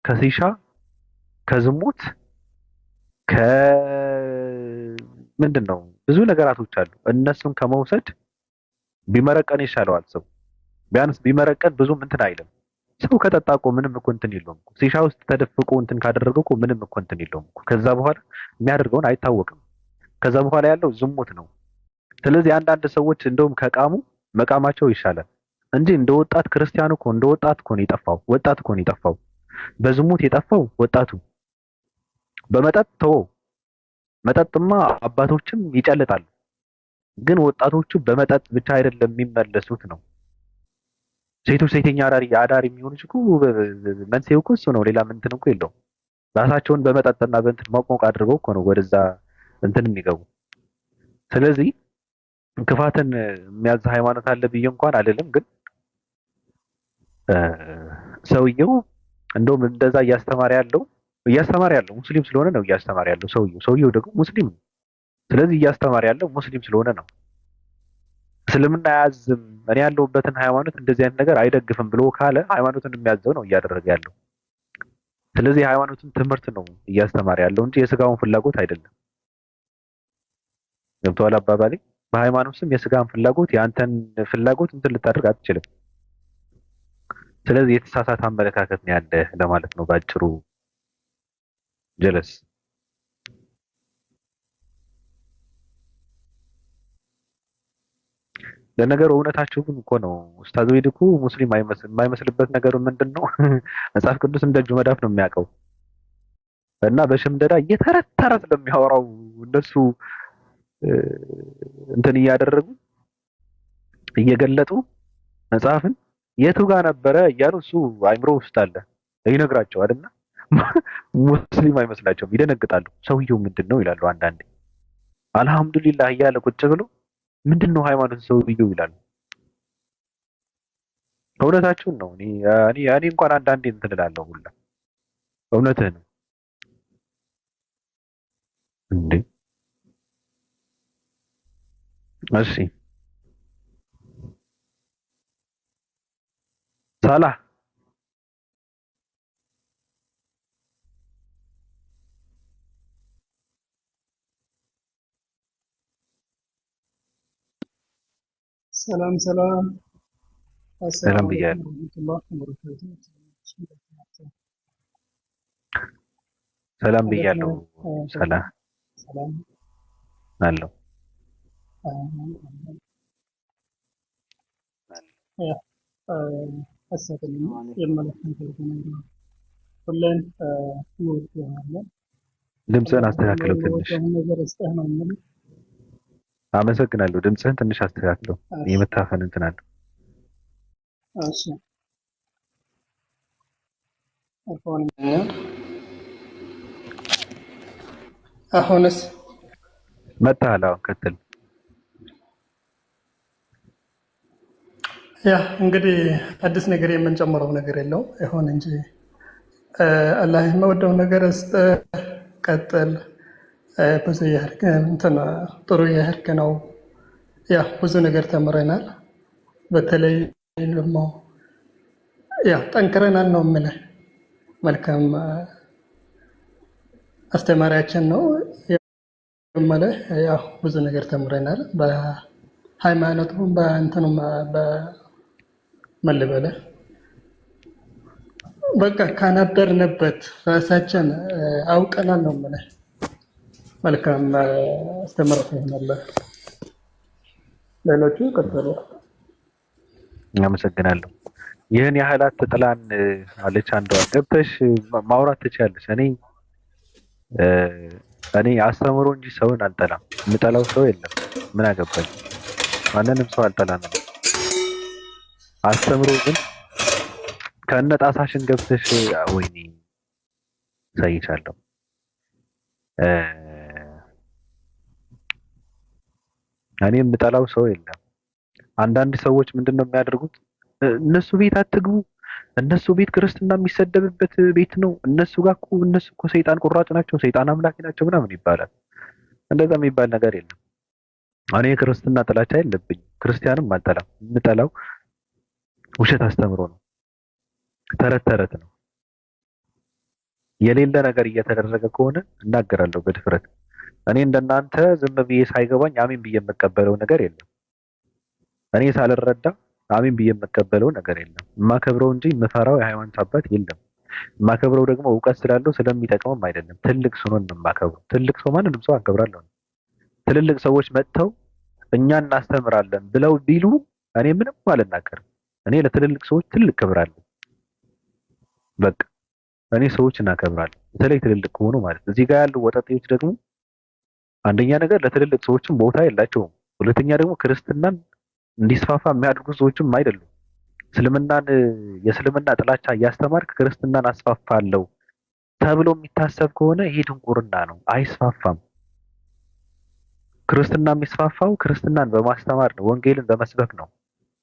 ከሲሻ ከዝሙት ምንድን ነው ብዙ ነገራቶች አሉ። እነሱን ከመውሰድ ቢመረቀን ይሻለዋል። ሰው ቢያንስ ቢመረቀን ብዙም እንትን አይልም። ሰው ከጠጣ እኮ ምንም እኮ እንትን የለውም። ሲሻ ውስጥ ተደፍቆ እንትን ካደረገው እኮ ምንም እኮ እንትን የለውም። ከዛ በኋላ የሚያደርገውን አይታወቅም። ከዛ በኋላ ያለው ዝሙት ነው። ስለዚህ አንዳንድ ሰዎች እንደውም ከቃሙ መቃማቸው ይሻላል እንጂ እንደ ወጣት ክርስቲያኑ እኮ እንደ ወጣት እኮ ነው የጠፋው። ወጣት እኮ ነው የጠፋው። በዝሙት የጠፋው ወጣቱ። በመጠጥ ተወው። መጠጥማ አባቶችም ይጨልጣሉ። ግን ወጣቶቹ በመጠጥ ብቻ አይደለም የሚመለሱት ነው። ሴቶች ሴተኛ አዳሪ የሚሆኑት እኮ መንስኤው እኮ እሱ ነው። ሌላ እንትን እኮ የለውም። ራሳቸውን በመጠጥና በእንትን ሞቅ አድርገው እኮ ነው ወደዛ እንትን የሚገቡ። ስለዚህ ክፋትን የሚያዝ ሃይማኖት አለ ብዬ እንኳን አይደለም። ግን ሰውየው እንደውም እንደዛ እያስተማረ ያለው ሙስሊም ስለሆነ ነው እያስተማረ ያለው ሰውየው ደግሞ ሙስሊም ነው። ስለዚህ እያስተማረ ያለው ሙስሊም ስለሆነ ነው። እስልምና አያዝም፣ እኔ ያለሁበትን ሃይማኖት እንደዚህ አይነት ነገር አይደግፍም ብሎ ካለ ሃይማኖትን የሚያዘው ነው እያደረገ ያለው። ስለዚህ ሃይማኖትን ትምህርት ነው እያስተማረ ያለው እንጂ የስጋውን ፍላጎት አይደለም። ገብቶሃል አባባሌ? በሃይማኖት ስም የስጋን ፍላጎት የአንተን ፍላጎት እንትን ልታደርግ አትችልም። ስለዚህ የተሳሳተ አመለካከት ነው ያለ ለማለት ነው ባጭሩ። ጀለስ ለነገሩ እውነታቸው ግን እኮ ነው። ኡስታዝ ወይድ እኮ ሙስሊም የማይመስልበት ነገር ምንድን ነው? መጽሐፍ ቅዱስ እንደ እጁ መዳፍ ነው የሚያውቀው እና በሽምደዳ እየተረተረ ስለሚያወራው እነሱ እንትን እያደረጉ እየገለጡ መጽሐፍን የቱ ጋር ነበረ እያሉ እሱ አይምሮ ውስጥ አለ ይነግራቸዋል። እና ሙስሊም አይመስላቸውም፣ ይደነግጣሉ። ሰውየው ምንድን ነው ይላሉ አንዳንዴ። አልሐምዱሊላህ እያለ ቁጭ ብሎ ምንድን ነው ሃይማኖት ሰውየው ይላሉ። እውነታችሁን ነው። እኔ እንኳን አንዳንዴ እንትን እላለሁ ሁላ እውነትህን ነው እንዴ። እሺ ሳላህ ሰላም ሰላም። አሰላሙ ሰላም አለይኩም ብያለሁ። ወረህመቱላህ ወበረካቱህ። ሰላም እንዴት ብያለሁ። ነው? ሰላም ሰላም አለው ያ አሰተኝ የመለከተው ነገር ሁሌም ይወርዳል። ድምፅህን ሁሌም አስተካክለው ትንሽ። የወጣው ነገር እስከ ነው ማለት አመሰግናለሁ። ድምፅህን ትንሽ አስተካክለው። የመታፈን እንትን አለው። እሺ አሁንስ መታሃል። አሁን ቀጥል። ያ እንግዲህ አዲስ ነገር የምንጨምረው ነገር የለው ይሆን እንጂ አላህ የመወደው ነገር እስከ ቀጥል ብዙ እያደረገ እንትን ጥሩ እያደረገ ነው። ያ ብዙ ነገር ተምረናል። በተለይ ደግሞ ያ ጠንክረናል ነው የምልህ። መልካም አስተማሪያችን ነው የምልህ። ያው ብዙ ነገር ተምረናል በሃይማኖቱም በእንትኑም በመልበልህ በቃ ካነበርንበት ራሳችን አውቀናል ነው የምልህ። መልካም አስተምሮት ይሆናል። ሌሎቹ ቀጥሉ። አመሰግናለሁ። ይህን ያህል አትጥላን አለች አንዷ። ገብተሽ ማውራት ትችያለሽ። እኔ አስተምሮ እንጂ ሰውን አልጠላም። የምጠላው ሰው የለም። ምን አገባኝ? ማንንም ሰው አልጠላም። አስተምሮ ግን ከነጣሳሽን ገብተሽ ወይኔ ሳይቻለሁ። እኔ የምጠላው ሰው የለም። አንዳንድ ሰዎች ምንድነው የሚያደርጉት? እነሱ ቤት አትግቡ፣ እነሱ ቤት ክርስትና የሚሰደብበት ቤት ነው፣ እነሱ እኮ ሰይጣን ቁራጭ ናቸው፣ ሰይጣን አምላኪ ናቸው ምናምን ይባላል። እንደዛ የሚባል ነገር የለም። እኔ የክርስትና ጥላቻ የለብኝም። ክርስቲያንም አልጠላም። የምጠላው ውሸት አስተምሮ ነው፣ ተረት ተረት ነው። የሌለ ነገር እየተደረገ ከሆነ እናገራለሁ በድፍረት። እኔ እንደናንተ ዝም ብዬ ሳይገባኝ አሜን ብዬ የምቀበለው ነገር የለም። እኔ ሳልረዳ አሜን ብዬ የምቀበለው ነገር የለም። የማከብረው እንጂ የምፈራው የሃይማኖት አባት የለም። የማከብረው ደግሞ እውቀት ስላለው ስለሚጠቅመም አይደለም። ትልቅ ሰው ነው የማከብረው። ትልቅ ሰው ማንንም ሰው አከብራለሁ። ትልልቅ ሰዎች መጥተው እኛ እናስተምራለን ብለው ቢሉ እኔ ምንም አልናገርም። እኔ ለትልልቅ ሰዎች ትልቅ ክብር አለኝ። በቃ እኔ ሰዎች እናከብራለን፣ በተለይ ትልልቅ ከሆኑ ማለት። እዚህ ጋር ያሉ ወጣቶች ደግሞ አንደኛ ነገር ለትልልቅ ሰዎችም ቦታ የላቸውም። ሁለተኛ ደግሞ ክርስትናን እንዲስፋፋ የሚያደርጉ ሰዎችም አይደሉም። የእስልምና ጥላቻ እያስተማርክ ክርስትናን አስፋፋለሁ ተብሎ የሚታሰብ ከሆነ ይሄ ድንቁርና ነው፣ አይስፋፋም። ክርስትና የሚስፋፋው ክርስትናን በማስተማር ነው፣ ወንጌልን በመስበክ ነው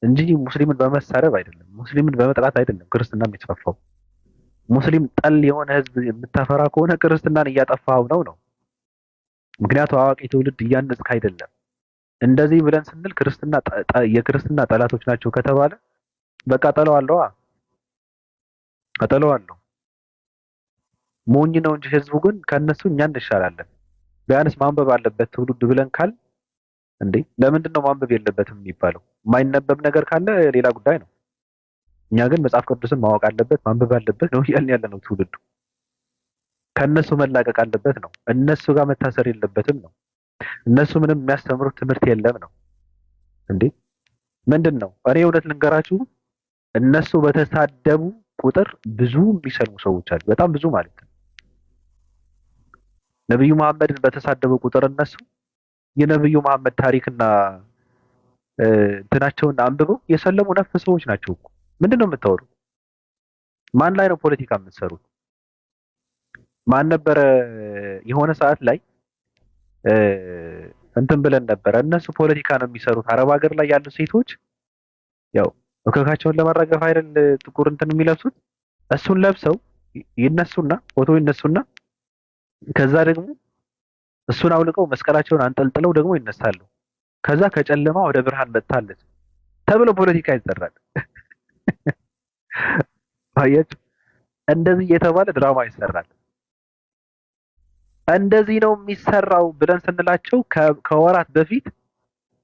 እንጂ ሙስሊምን በመሳረብ አይደለም፣ ሙስሊምን በመጥላት አይደለም። ክርስትና የሚስፋፋው ሙስሊም ጠል የሆነ ህዝብ የምታፈራ ከሆነ ክርስትናን እያጠፋው ነው። ምክንያቱም አዋቂ ትውልድ እያነጽክ አይደለም። እንደዚህ ብለን ስንል የክርስትና ጠላቶች ናቸው ከተባለ በቃ እጠለዋለሁ። ሞኝ ነው እንጂ ህዝቡ ግን ከነሱ እኛ እንሻላለን። ቢያንስ ማንበብ አለበት ትውልድ ብለን ካል እንዴ ለምንድን ነው ማንበብ የለበትም የሚባለው? የማይነበብ ነገር ካለ ሌላ ጉዳይ ነው። እኛ ግን መጽሐፍ ቅዱስን ማወቅ አለበት ማንበብ አለበት ነው እያልን ያለ ነው። ትውልዱ ከነሱ መላቀቅ አለበት ነው። እነሱ ጋር መታሰር የለበትም ነው። እነሱ ምንም የሚያስተምሩት ትምህርት የለም ነው። እንዴ ምንድን ነው? እኔ እውነት ልንገራችሁ፣ እነሱ በተሳደቡ ቁጥር ብዙ የሚሰልሙ ሰዎች አሉ። በጣም ብዙ ማለት ነው። ነብዩ መሐመድን በተሳደቡ ቁጥር እነሱ የነብዩ መሐመድ ታሪክና እንትናቸውን አንብበው የሰለሙ ነፍ ሰዎች ናቸው እኮ። ምንድን ነው የምታወሩት? ማን ላይ ነው ፖለቲካ የምትሰሩት? ማን ነበረ የሆነ ሰዓት ላይ እንትን ብለን ነበረ፣ እነሱ ፖለቲካ ነው የሚሰሩት። አረብ ሀገር ላይ ያሉ ሴቶች ያው እከካቸውን ለማራገፍ አይደል ጥቁር እንትን የሚለብሱት። እሱን ለብሰው ይነሱና ፎቶ ይነሱና ከዛ ደግሞ እሱን አውልቀው መስቀላቸውን አንጠልጥለው ደግሞ ይነሳሉ። ከዛ ከጨለማ ወደ ብርሃን መጥታለች ተብሎ ፖለቲካ ይሰራል። አያችሁ፣ እንደዚህ እየተባለ ድራማ ይሰራል። እንደዚህ ነው የሚሰራው ብለን ስንላቸው ከወራት በፊት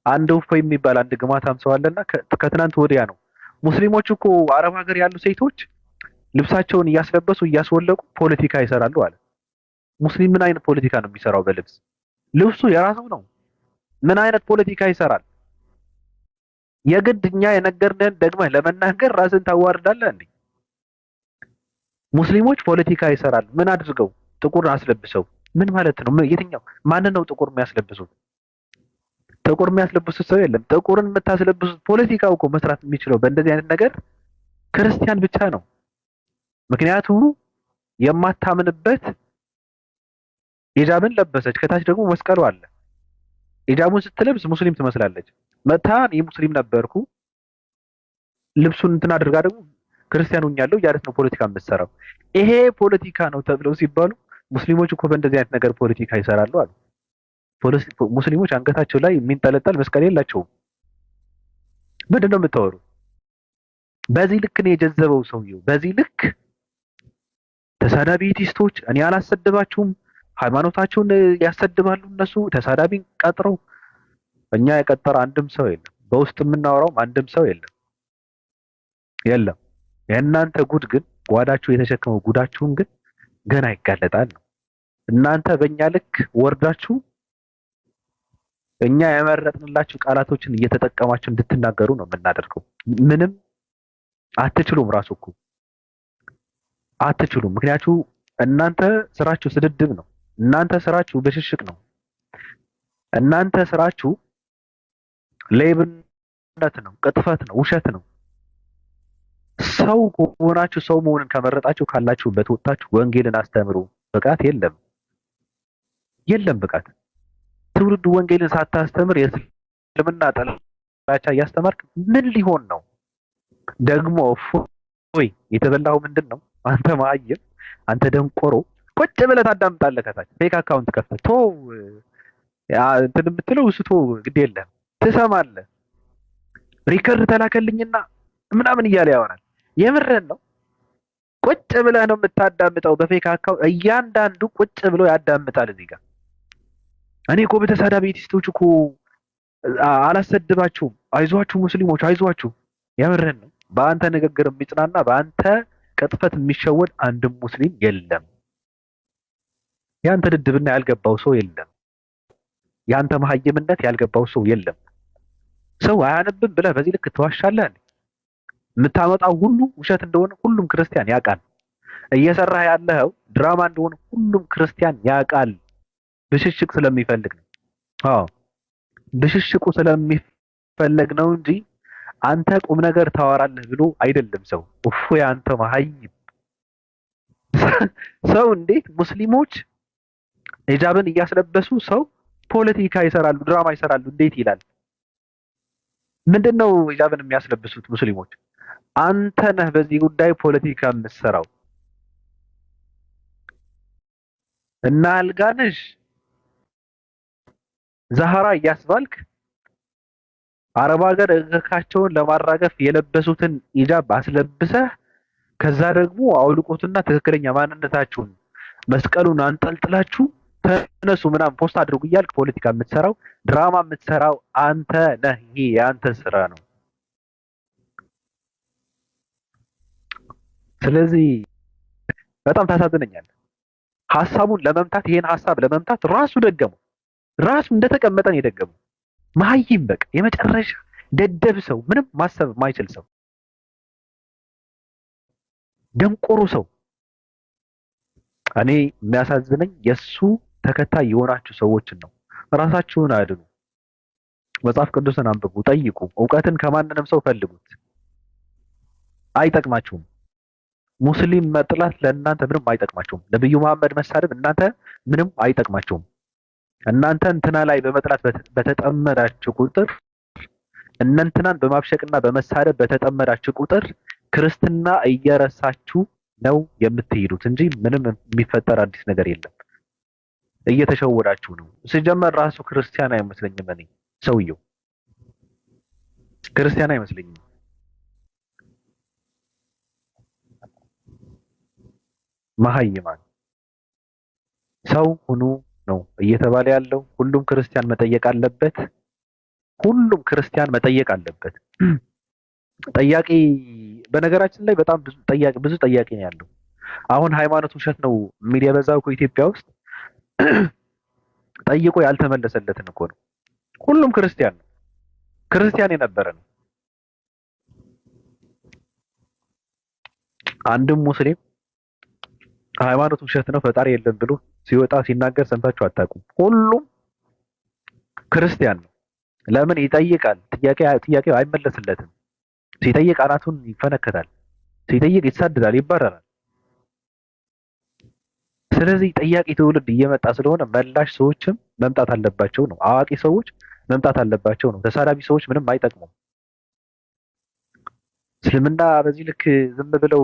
አንድ እፎይ የሚባል አንድ ግማታም ሰው አለና ከትናንት ወዲያ ነው ሙስሊሞች እኮ አረብ ሀገር ያሉ ሴቶች ልብሳቸውን እያስለበሱ እያስወለቁ ፖለቲካ ይሰራሉ አለ። ሙስሊም ምን አይነት ፖለቲካ ነው የሚሰራው? በልብስ ልብሱ የራሱ ነው። ምን አይነት ፖለቲካ ይሰራል? የግድ እኛ የነገርንህን ደግመህ ለመናገር ራስን ታዋርዳለህ እንዴ? ሙስሊሞች ፖለቲካ ይሰራሉ። ምን አድርገው? ጥቁር አስለብሰው። ምን ማለት ነው? የትኛው ማንን ነው ጥቁር የሚያስለብሱት? ጥቁር የሚያስለብሱት ሰው የለም። ጥቁርን የምታስለብሱት ፖለቲካው እኮ መስራት የሚችለው በእንደዚህ አይነት ነገር ክርስቲያን ብቻ ነው። ምክንያቱም የማታምንበት ሂጃብን ለበሰች፣ ከታች ደግሞ መስቀሉ አለ። ሂጃቡን ስትለብስ ሙስሊም ትመስላለች። መታ እኔ ሙስሊም ነበርኩ ልብሱን እንትን አድርጋ ደግሞ ክርስቲያን ሆኛለሁ እያለች ነው ፖለቲካ የምትሰራው። ይሄ ፖለቲካ ነው ተብለው ሲባሉ ሙስሊሞች እኮ በእንደዚህ አይነት ነገር ፖለቲካ ይሰራሉ አሉ። ሙስሊሞች አንገታቸው ላይ የሚንጠለጠል መስቀል የላቸውም። ምንድን ነው የምታወሩ? በዚህ ልክ ነው የጀዘበው ሰውየው። በዚህ ልክ ተሳዳቢ ቲስቶች እኔ አላሰድባችሁም፣ ሃይማኖታቸውን ያሰድባሉ እነሱ ተሳዳቢን ቀጥረው። እኛ የቀጠረ አንድም ሰው የለም። በውስጥ የምናወራውም አንድም ሰው የለም የለም። የእናንተ ጉድ ግን ጓዳችሁ የተሸከመው ጉዳችሁን ግን ገና ይጋለጣል ነው። እናንተ በእኛ ልክ ወርዳችሁ እኛ የመረጥንላችሁ ቃላቶችን እየተጠቀማችሁ እንድትናገሩ ነው የምናደርገው። ምንም አትችሉም። ራሱ እኮ አትችሉም። ምክንያቱም እናንተ ስራችሁ ስድድብ ነው። እናንተ ስራችሁ ብሽሽቅ ነው። እናንተ ስራችሁ ሌብነት ነው፣ ቅጥፈት ነው፣ ውሸት ነው። ሰው ከሆናችሁ ሰው መሆንን ከመረጣችሁ ካላችሁበት ወጥታችሁ ወንጌልን አስተምሩ። ብቃት የለም ብቃት። ትውልዱ ወንጌልን ሳታስተምር የእስልምና ጥላቻ እያስተማርክ ምን ሊሆን ነው? ደግሞ ወይ የተበላው ምንድን ነው? አንተ ማየም፣ አንተ ደንቆሮ ቁጭ ብለህ ታዳምጣለህ። ከታች ፌክ አካውንት ከፍተህ ቶ እንትን የምትለው እሱ ቶ ግድ የለም ትሰማለህ። ሪከርድ ተላከልኝና ምናምን እያለ ያወራል። የምርህን ነው? ቁጭ ብለህ ነው የምታዳምጠው በፌክ አካውንት። እያንዳንዱ ቁጭ ብሎ ያዳምጣል። እዚህ ጋር እኔ እኮ በተሳዳቢ ቲስቶች እኮ አላሰድባችሁም፣ አይዟችሁ ሙስሊሞች አይዟችሁ። የምርህን ነው? በአንተ ንግግር የሚጽናና በአንተ ቅጥፈት የሚሸወድ አንድም ሙስሊም የለም። ያንተ ድድብና ያልገባው ሰው የለም። ያንተ መሀይምነት ያልገባው ሰው የለም። ሰው አያነብም ብለህ በዚህ ልክ ትዋሻለህ? የምታመጣው ሁሉ ውሸት እንደሆነ ሁሉም ክርስቲያን ያውቃል። እየሰራህ ያለኸው ድራማ እንደሆነ ሁሉም ክርስቲያን ያውቃል። ብሽሽቅ ስለሚፈልግ ነው። አዎ ብሽሽቁ ስለሚፈልግ ነው እንጂ አንተ ቁም ነገር ታወራለህ ብሎ አይደለም ሰው። እፎ ያንተ መሀይም ሰው እንዴት ሙስሊሞች ሂጃብን እያስለበሱ ሰው ፖለቲካ ይሰራሉ፣ ድራማ ይሰራሉ እንዴት ይላል? ምንድነው ሂጃብን የሚያስለብሱት ሙስሊሞች? አንተ ነህ በዚህ ጉዳይ ፖለቲካ የምትሰራው። እና አልጋነሽ ዛህራ እያስባልክ አረብ ሀገር እካቸውን ለማራገፍ የለበሱትን ሂጃብ አስለብሰህ ከዛ ደግሞ አውልቆትና ትክክለኛ ማንነታችሁን መስቀሉን አንጠልጥላችሁ ተነሱ ምናምን ፖስት አድርጉ እያልክ ፖለቲካ የምትሰራው ድራማ የምትሰራው አንተ ነህ። ይሄ የአንተ ስራ ነው። ስለዚህ በጣም ታሳዝነኛለህ። ሀሳቡን ለመምታት ይሄን ሀሳብ ለመምታት ራሱ ደገመው። ራሱ እንደተቀመጠ ነው የደገመው። መሀይም በቃ የመጨረሻ ደደብ ሰው፣ ምንም ማሰብ የማይችል ሰው፣ ደንቆሮ ሰው። እኔ የሚያሳዝነኝ የሱ ተከታይ የሆናችሁ ሰዎችን ነው። ራሳችሁን አድኑ። መጽሐፍ ቅዱስን አንብቡ፣ ጠይቁ። እውቀትን ከማንንም ሰው ፈልጉት። አይጠቅማችሁም። ሙስሊም መጥላት ለእናንተ ምንም አይጠቅማችሁም። ነብዩ መሐመድ መሳደብ እናንተ ምንም አይጠቅማችሁም። እናንተ እንትና ላይ በመጥላት በተጠመዳችሁ ቁጥር እነንትናን በማብሸቅና በመሳደብ በተጠመዳችሁ ቁጥር ክርስትና እየረሳችሁ ነው የምትሄዱት እንጂ ምንም የሚፈጠር አዲስ ነገር የለም። እየተሸወዳችሁ ነው። ሲጀመር ራሱ ክርስቲያን አይመስለኝም። እኔ ሰውየው ክርስቲያን አይመስለኝም። መሀይማን ሰው ሁኑ ነው እየተባለ ያለው። ሁሉም ክርስቲያን መጠየቅ አለበት። ሁሉም ክርስቲያን መጠየቅ አለበት። ጠያቂ በነገራችን ላይ በጣም ብዙ ጠያቂ ነው ያለው። አሁን ሃይማኖት ውሸት ነው የሚል የበዛው እኮ ኢትዮጵያ ውስጥ ጠይቆ ያልተመለሰለትን እኮ ነው። ሁሉም ክርስቲያን ነው። ክርስቲያን የነበረ ነው። አንድም ሙስሊም ሃይማኖት ውሸት ነው ፈጣሪ የለም ብሎ ሲወጣ ሲናገር ሰምታችሁ አታውቁም። ሁሉም ክርስቲያን ነው። ለምን ይጠይቃል? ጥያቄው አይመለስለትም። ሲጠይቅ አናቱን ይፈነከታል። ሲጠይቅ ይሳደዳል፣ ይባረራል። ስለዚህ ጠያቂ ትውልድ እየመጣ ስለሆነ መላሽ ሰዎችም መምጣት አለባቸው ነው። አዋቂ ሰዎች መምጣት አለባቸው ነው። ተሳዳቢ ሰዎች ምንም አይጠቅሙም። እስልምና በዚህ ልክ ዝም ብለው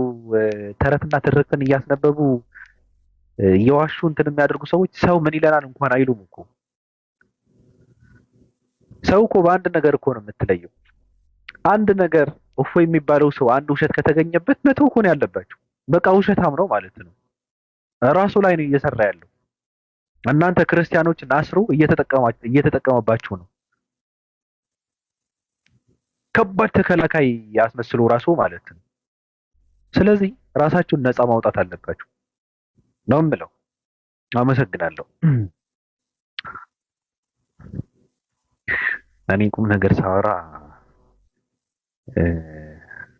ተረትና ትርክትን እያስነበቡ እየዋሹ እንትን የሚያደርጉ ሰዎች ሰው ምን ይለናል እንኳን አይሉም እኮ። ሰው እኮ በአንድ ነገር እኮ ነው የምትለየው። አንድ ነገር እፎይ የሚባለው ሰው አንድ ውሸት ከተገኘበት መተው እኮ ነው ያለባቸው። በቃ ውሸታም ነው ማለት ነው። ራሱ ላይ ነው እየሰራ ያለው። እናንተ ክርስቲያኖችን አስሮ እየተጠቀመባችሁ ነው። ከባድ ተከላካይ ያስመስሉ ራሱ ማለት ነው። ስለዚህ ራሳችሁን ነፃ ማውጣት አለባችሁ ነው የምለው። አመሰግናለሁ። እኔ ቁም ነገር ሳወራ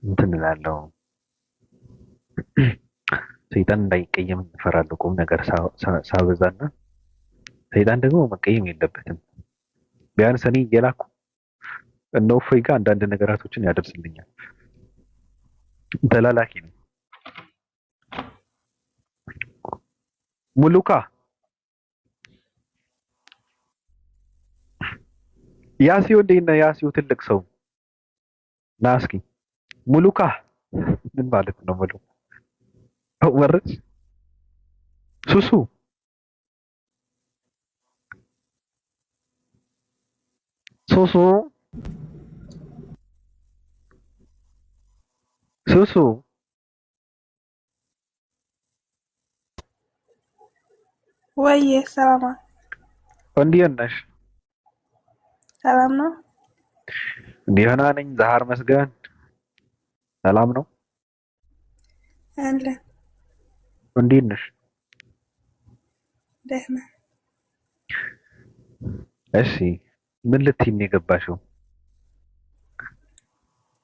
እንትን እላለሁ። ሰይጣን እንዳይቀየም እንፈራለሁ። ቁም ነገር ሳበዛና ሰይጣን ደግሞ መቀየም የለበትም። ቢያንስ እኔ እየላኩ እነ እፎይ ጋር አንዳንድ ነገራቶችን ያደርስልኛል። ተላላኪ ነው። ሙሉካ ያሲው እንዴት ነህ? ያሲው ትልቅ ሰው ና እስኪ። ሙሉካ ምን ማለት ነው? ሙሉ ወረች ሱሱ ሱሱ ሱሱ ወይዬ ሰላም እንዴት ነሽ? ሰላም ነው። ደህና ነኝ። ዛሃር መስገን ሰላም ነው አለ። እንዴት ነሽ? ደህና። እሺ ምን ልትይ ነው የገባሽው?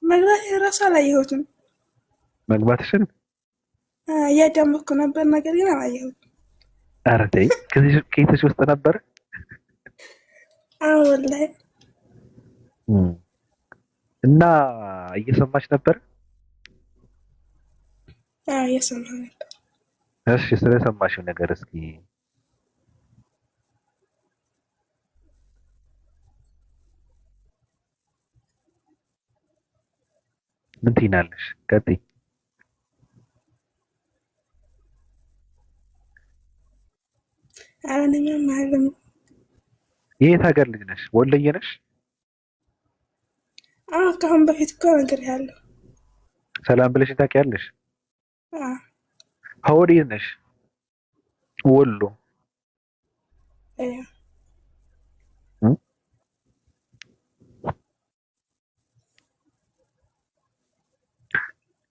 መግባት የራሱ አላየሁትም። መግባትሽን እያዳመጥኩ ነበር፣ ነገር ግን አላየሁትም። ኧረ ተይ፣ ከየትሽ ውስጥ ነበር? አዎ ወላሂ። እና እየሰማች ነበር? አዎ እየሰማሁ ነበር። እሺ ስለሰማሽው ነገር እስኪ ምን ትይናለሽ? ቀጥይ። ኧረ እኔ ምንም አይደለም። የት ሀገር ልጅ ነሽ? ወሎዬ ነሽ? አዎ ከአሁን በፊት እኮ ነግሬሃለሁ። ሰላም ብለሽ ታውቂያለሽ? አዎ። ከወዴት ነሽ? ወሎ።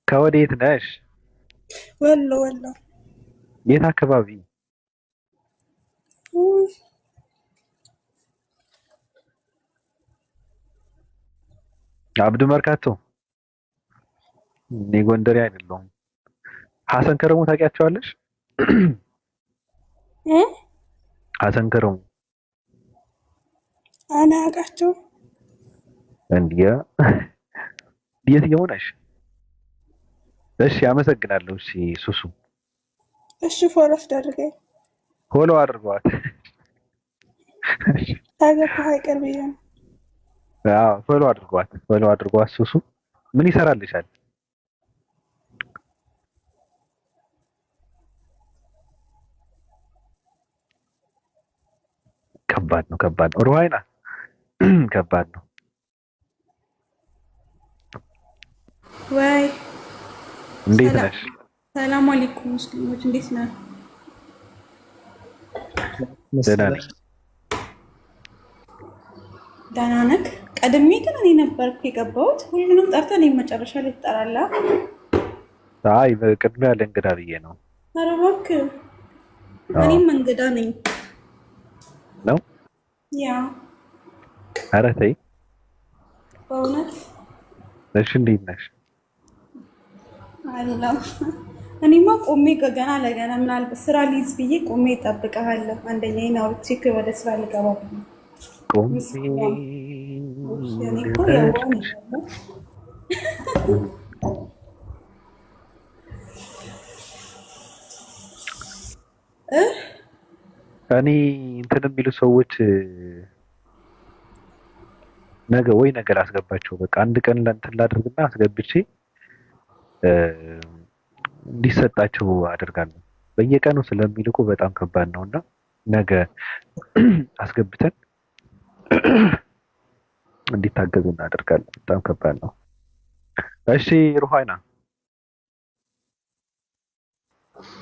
ከወዴት ነሽ? ወሎ ወሎ። የት አካባቢ? አብዱ መርካቶ። እኔ ጎንደሬ አይደለሁም። ሀሰን ከረሙ ታውቂያቸዋለሽ? ሀሰን ከረሙ አና አውቃቸው። እንዲያ የትኛው ነሽ? እሺ አመሰግናለሁ። እሺ ሱሱ። እሺ ፎሎ አድርገኝ። ፎሎ አድርጓት። ታገባህ አይቀር ብዬ ነው። አዎ ፎሎ አድርጓት። ሱሱ ምን ይሰራልሻል? ከባድ ነው ሩሃይና ከባድ ነው። ወይ እንዴት ነሽ? ሰላም አለይኩም ሙስሊሞች፣ እንዴት ነህ? ደህና ነኝ። ደህና ነህ? ቀድሜ ግን እኔ ነበርኩ የገባሁት። ሁሉንም ጠርተህ እኔ መጨረሻ ላይ ትጠራለህ? አይ ቅድሚያ ለእንግዳ ብዬ ነው። ኧረ እባክህ እኔም እንግዳ ነኝ ነው። ያ ኧረ ተይ በእውነት እሺ። እንዴት ነሽ? አላህ እኔማ ቆሜ ገና ለገና ምናልባት ስራ ሊይዝ ብዬ ቆሜ እጠብቅሃለሁ። አንደኛዬን አውርቼ ወደ ስራ ልገባ ብዬ ቆሜ እኔ እኮ የዋህ ነኝ። እኔ እንትን የሚሉ ሰዎች ነገ አስገባቸው። በቃ አንድ ቀን እንትን ላድርግና አስገብቼ እንዲሰጣቸው አደርጋለሁ። በየቀኑ ስለሚልኩ በጣም ከባድ ነውና ነገ አስገብተን እንዲታገዙ እናደርጋለን። በጣም ከባድ ነው። እሺ ሩሃይና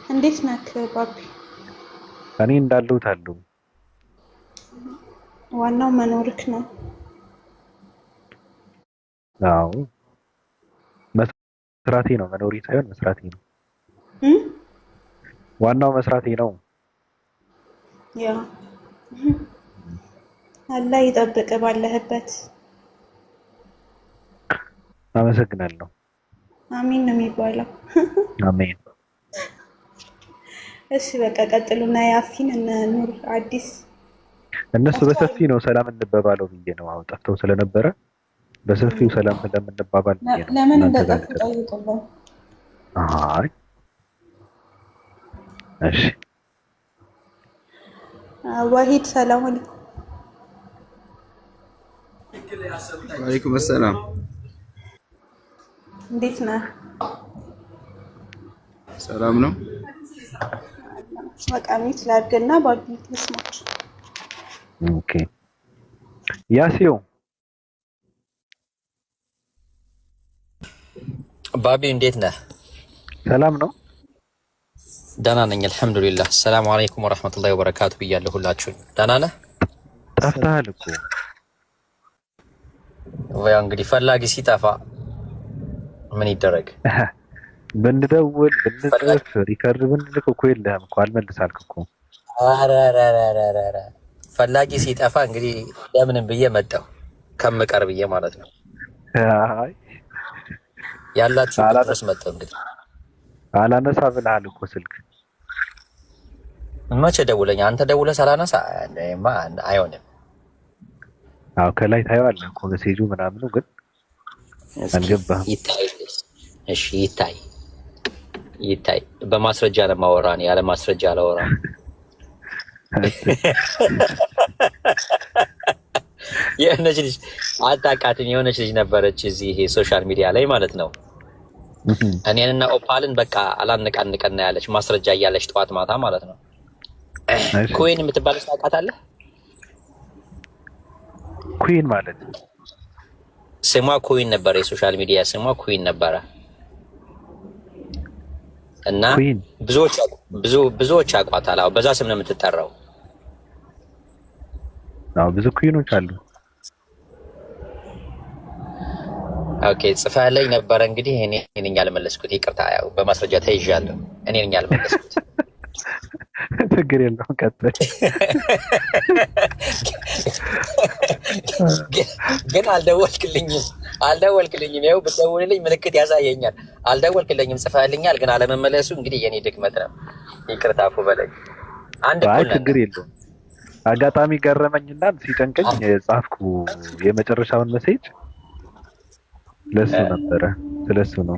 እንዴት ነህ ባቢ? እኔ እንዳለሁት አሉ። ዋናው መኖርክ ነው። አዎ መስራቴ ነው። መኖሪ ሳይሆን መስራቴ ነው። ዋናው መስራቴ ነው። ያ አላህ ይጠብቅ ባለህበት። አመሰግናለሁ። አሚን ነው የሚባለው። አሜን። እሺ በቃ ቀጥሉና ያፊን እነ ኑር አዲስ እነሱ በሰፊ ነው ሰላም እንበባለው ብዬ ነው። አሁን ጠፍተው ስለነበረ በሰፊው ሰላም ስለምንባባል ብዬ ነው። ለምን እንደጠፉ ጠይቁልን። አይ እሺ ዋሂድ ሰላም አለይኩም። ወአለይኩም ሰላም። እንዴት ነህ? ሰላም ነው። መቃሚት ላድርግና ባቢ ልስማች። ኦኬ ያሲዮ ባቢ እንዴት ነህ? ሰላም ነው። ደህና ነኝ አልሐምዱሊላህ። ሰላም አለይኩም ወራህመቱላሂ ወበረካቱ ብያለሁ። ሁላችሁም ደህና ነህ? ጠፍተሃል እኮ። ወይ እንግዲህ ፈላጊ ሲጠፋ ምን ይደረግ? ብንደውል ብንጽፍ ሪከርድ ብንልክ እኮ የለህም እኮ አልመልስ አልክ እኮ። ኧረ ፈላጊ ሲጠፋ እንግዲህ ለምንም ብዬ መጣሁ ከምቀር ብዬ ማለት ነው። አይ ያላችሁ ድረስ መጣሁ። እንግዲህ አላነሳ ብለሃል እኮ ስልክ። መቼ ደውለኝ? አንተ ደውለህ ሳላነሳ አይሆንም። አዎ ከላይ ታየዋለህ እኮ ሜሴጁ ምናምኑ፣ ግን አልገባህም። እሺ ይታይ። በማስረጃ ለማወራ ነው፣ ያለ ማስረጃ አላወራም። የሆነች ልጅ አታውቃትም? የሆነች ልጅ ነበረች እዚህ ሶሻል ሚዲያ ላይ ማለት ነው። እኔንና ኦፓልን በቃ አላነቃንቀና ያለች ማስረጃ እያለች ጠዋት ማታ ማለት ነው። ኩዊን የምትባለች ታውቃታለህ? ኩዊን ማለት ስሟ ኩዊን ነበረ፣ የሶሻል ሚዲያ ስሟ ኩዊን ነበረ። እና ብዙዎች ያውቋታል። አዎ በዛ ስም ነው የምትጠራው። አዎ ብዙ ኩዊኖች አሉ። ኦኬ ጽፈህልኝ ነበረ። እንግዲህ እኔ ነኝ ያልመለስኩት። ይቅርታ፣ ያው በማስረጃ ተይዣለሁ። እኔ ነኝ ያልመለስኩት። ችግር የለውም ቀጥል። ግን አልደወልክልኝም። ይኸው ብትደውልልኝ ምልክት ያሳየኛል። አልደወልክልኝም። ጽፈህልኛል፣ ግን አለመመለሱ እንግዲህ የኔ ድክመት ነው። ይቅርታ አፉ በለኝ። አይ ችግር የለውም። አጋጣሚ ገረመኝና ሲጨንቀኝ ጻፍኩ የመጨረሻውን ሜሴጅ። ለሱ ነበረ፣ ስለሱ ነው።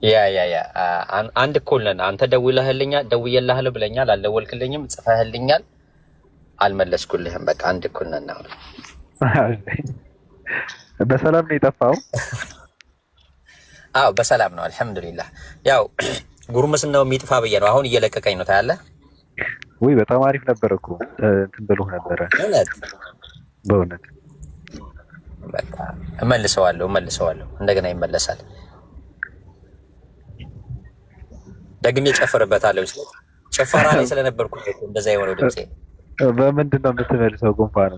ያ አንድ እኮ ነን። አንተ ደውየልሃለሁ ብለኛል፣ አልደወልክልኝም። ጽፈህልኛል፣ አልመለስኩልህም። በቃ አንድ እኩል ነን አሁን። በሰላም ነው የጠፋው? አዎ በሰላም ነው አልሐምዱሊላህ። ያው ጉርምስናው የሚጥፋ ብዬ ነው አሁን እየለቀቀኝ ነው ታያለህ። ውይ በጣም አሪፍ ነበር እኮ እንትን ብሎ ነበረ በእውነት። በቃ እመልሰዋለሁ እንደገና ይመለሳል። ደግሜ ጨፍርበታለሁ። ጭፈራ ላይ ስለነበርኩ እንደዛ የሆነው ድምጼ። በምንድን ነው የምትመልሰው? ጉንፋን?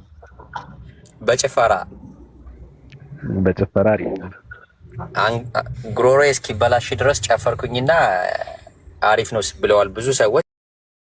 በጭፈራ አሪፍ ነው። ጉሮሮዬ እስኪበላሽ ድረስ ጨፈርኩኝና አሪፍ ነው ብለዋል ብዙ ሰዎች።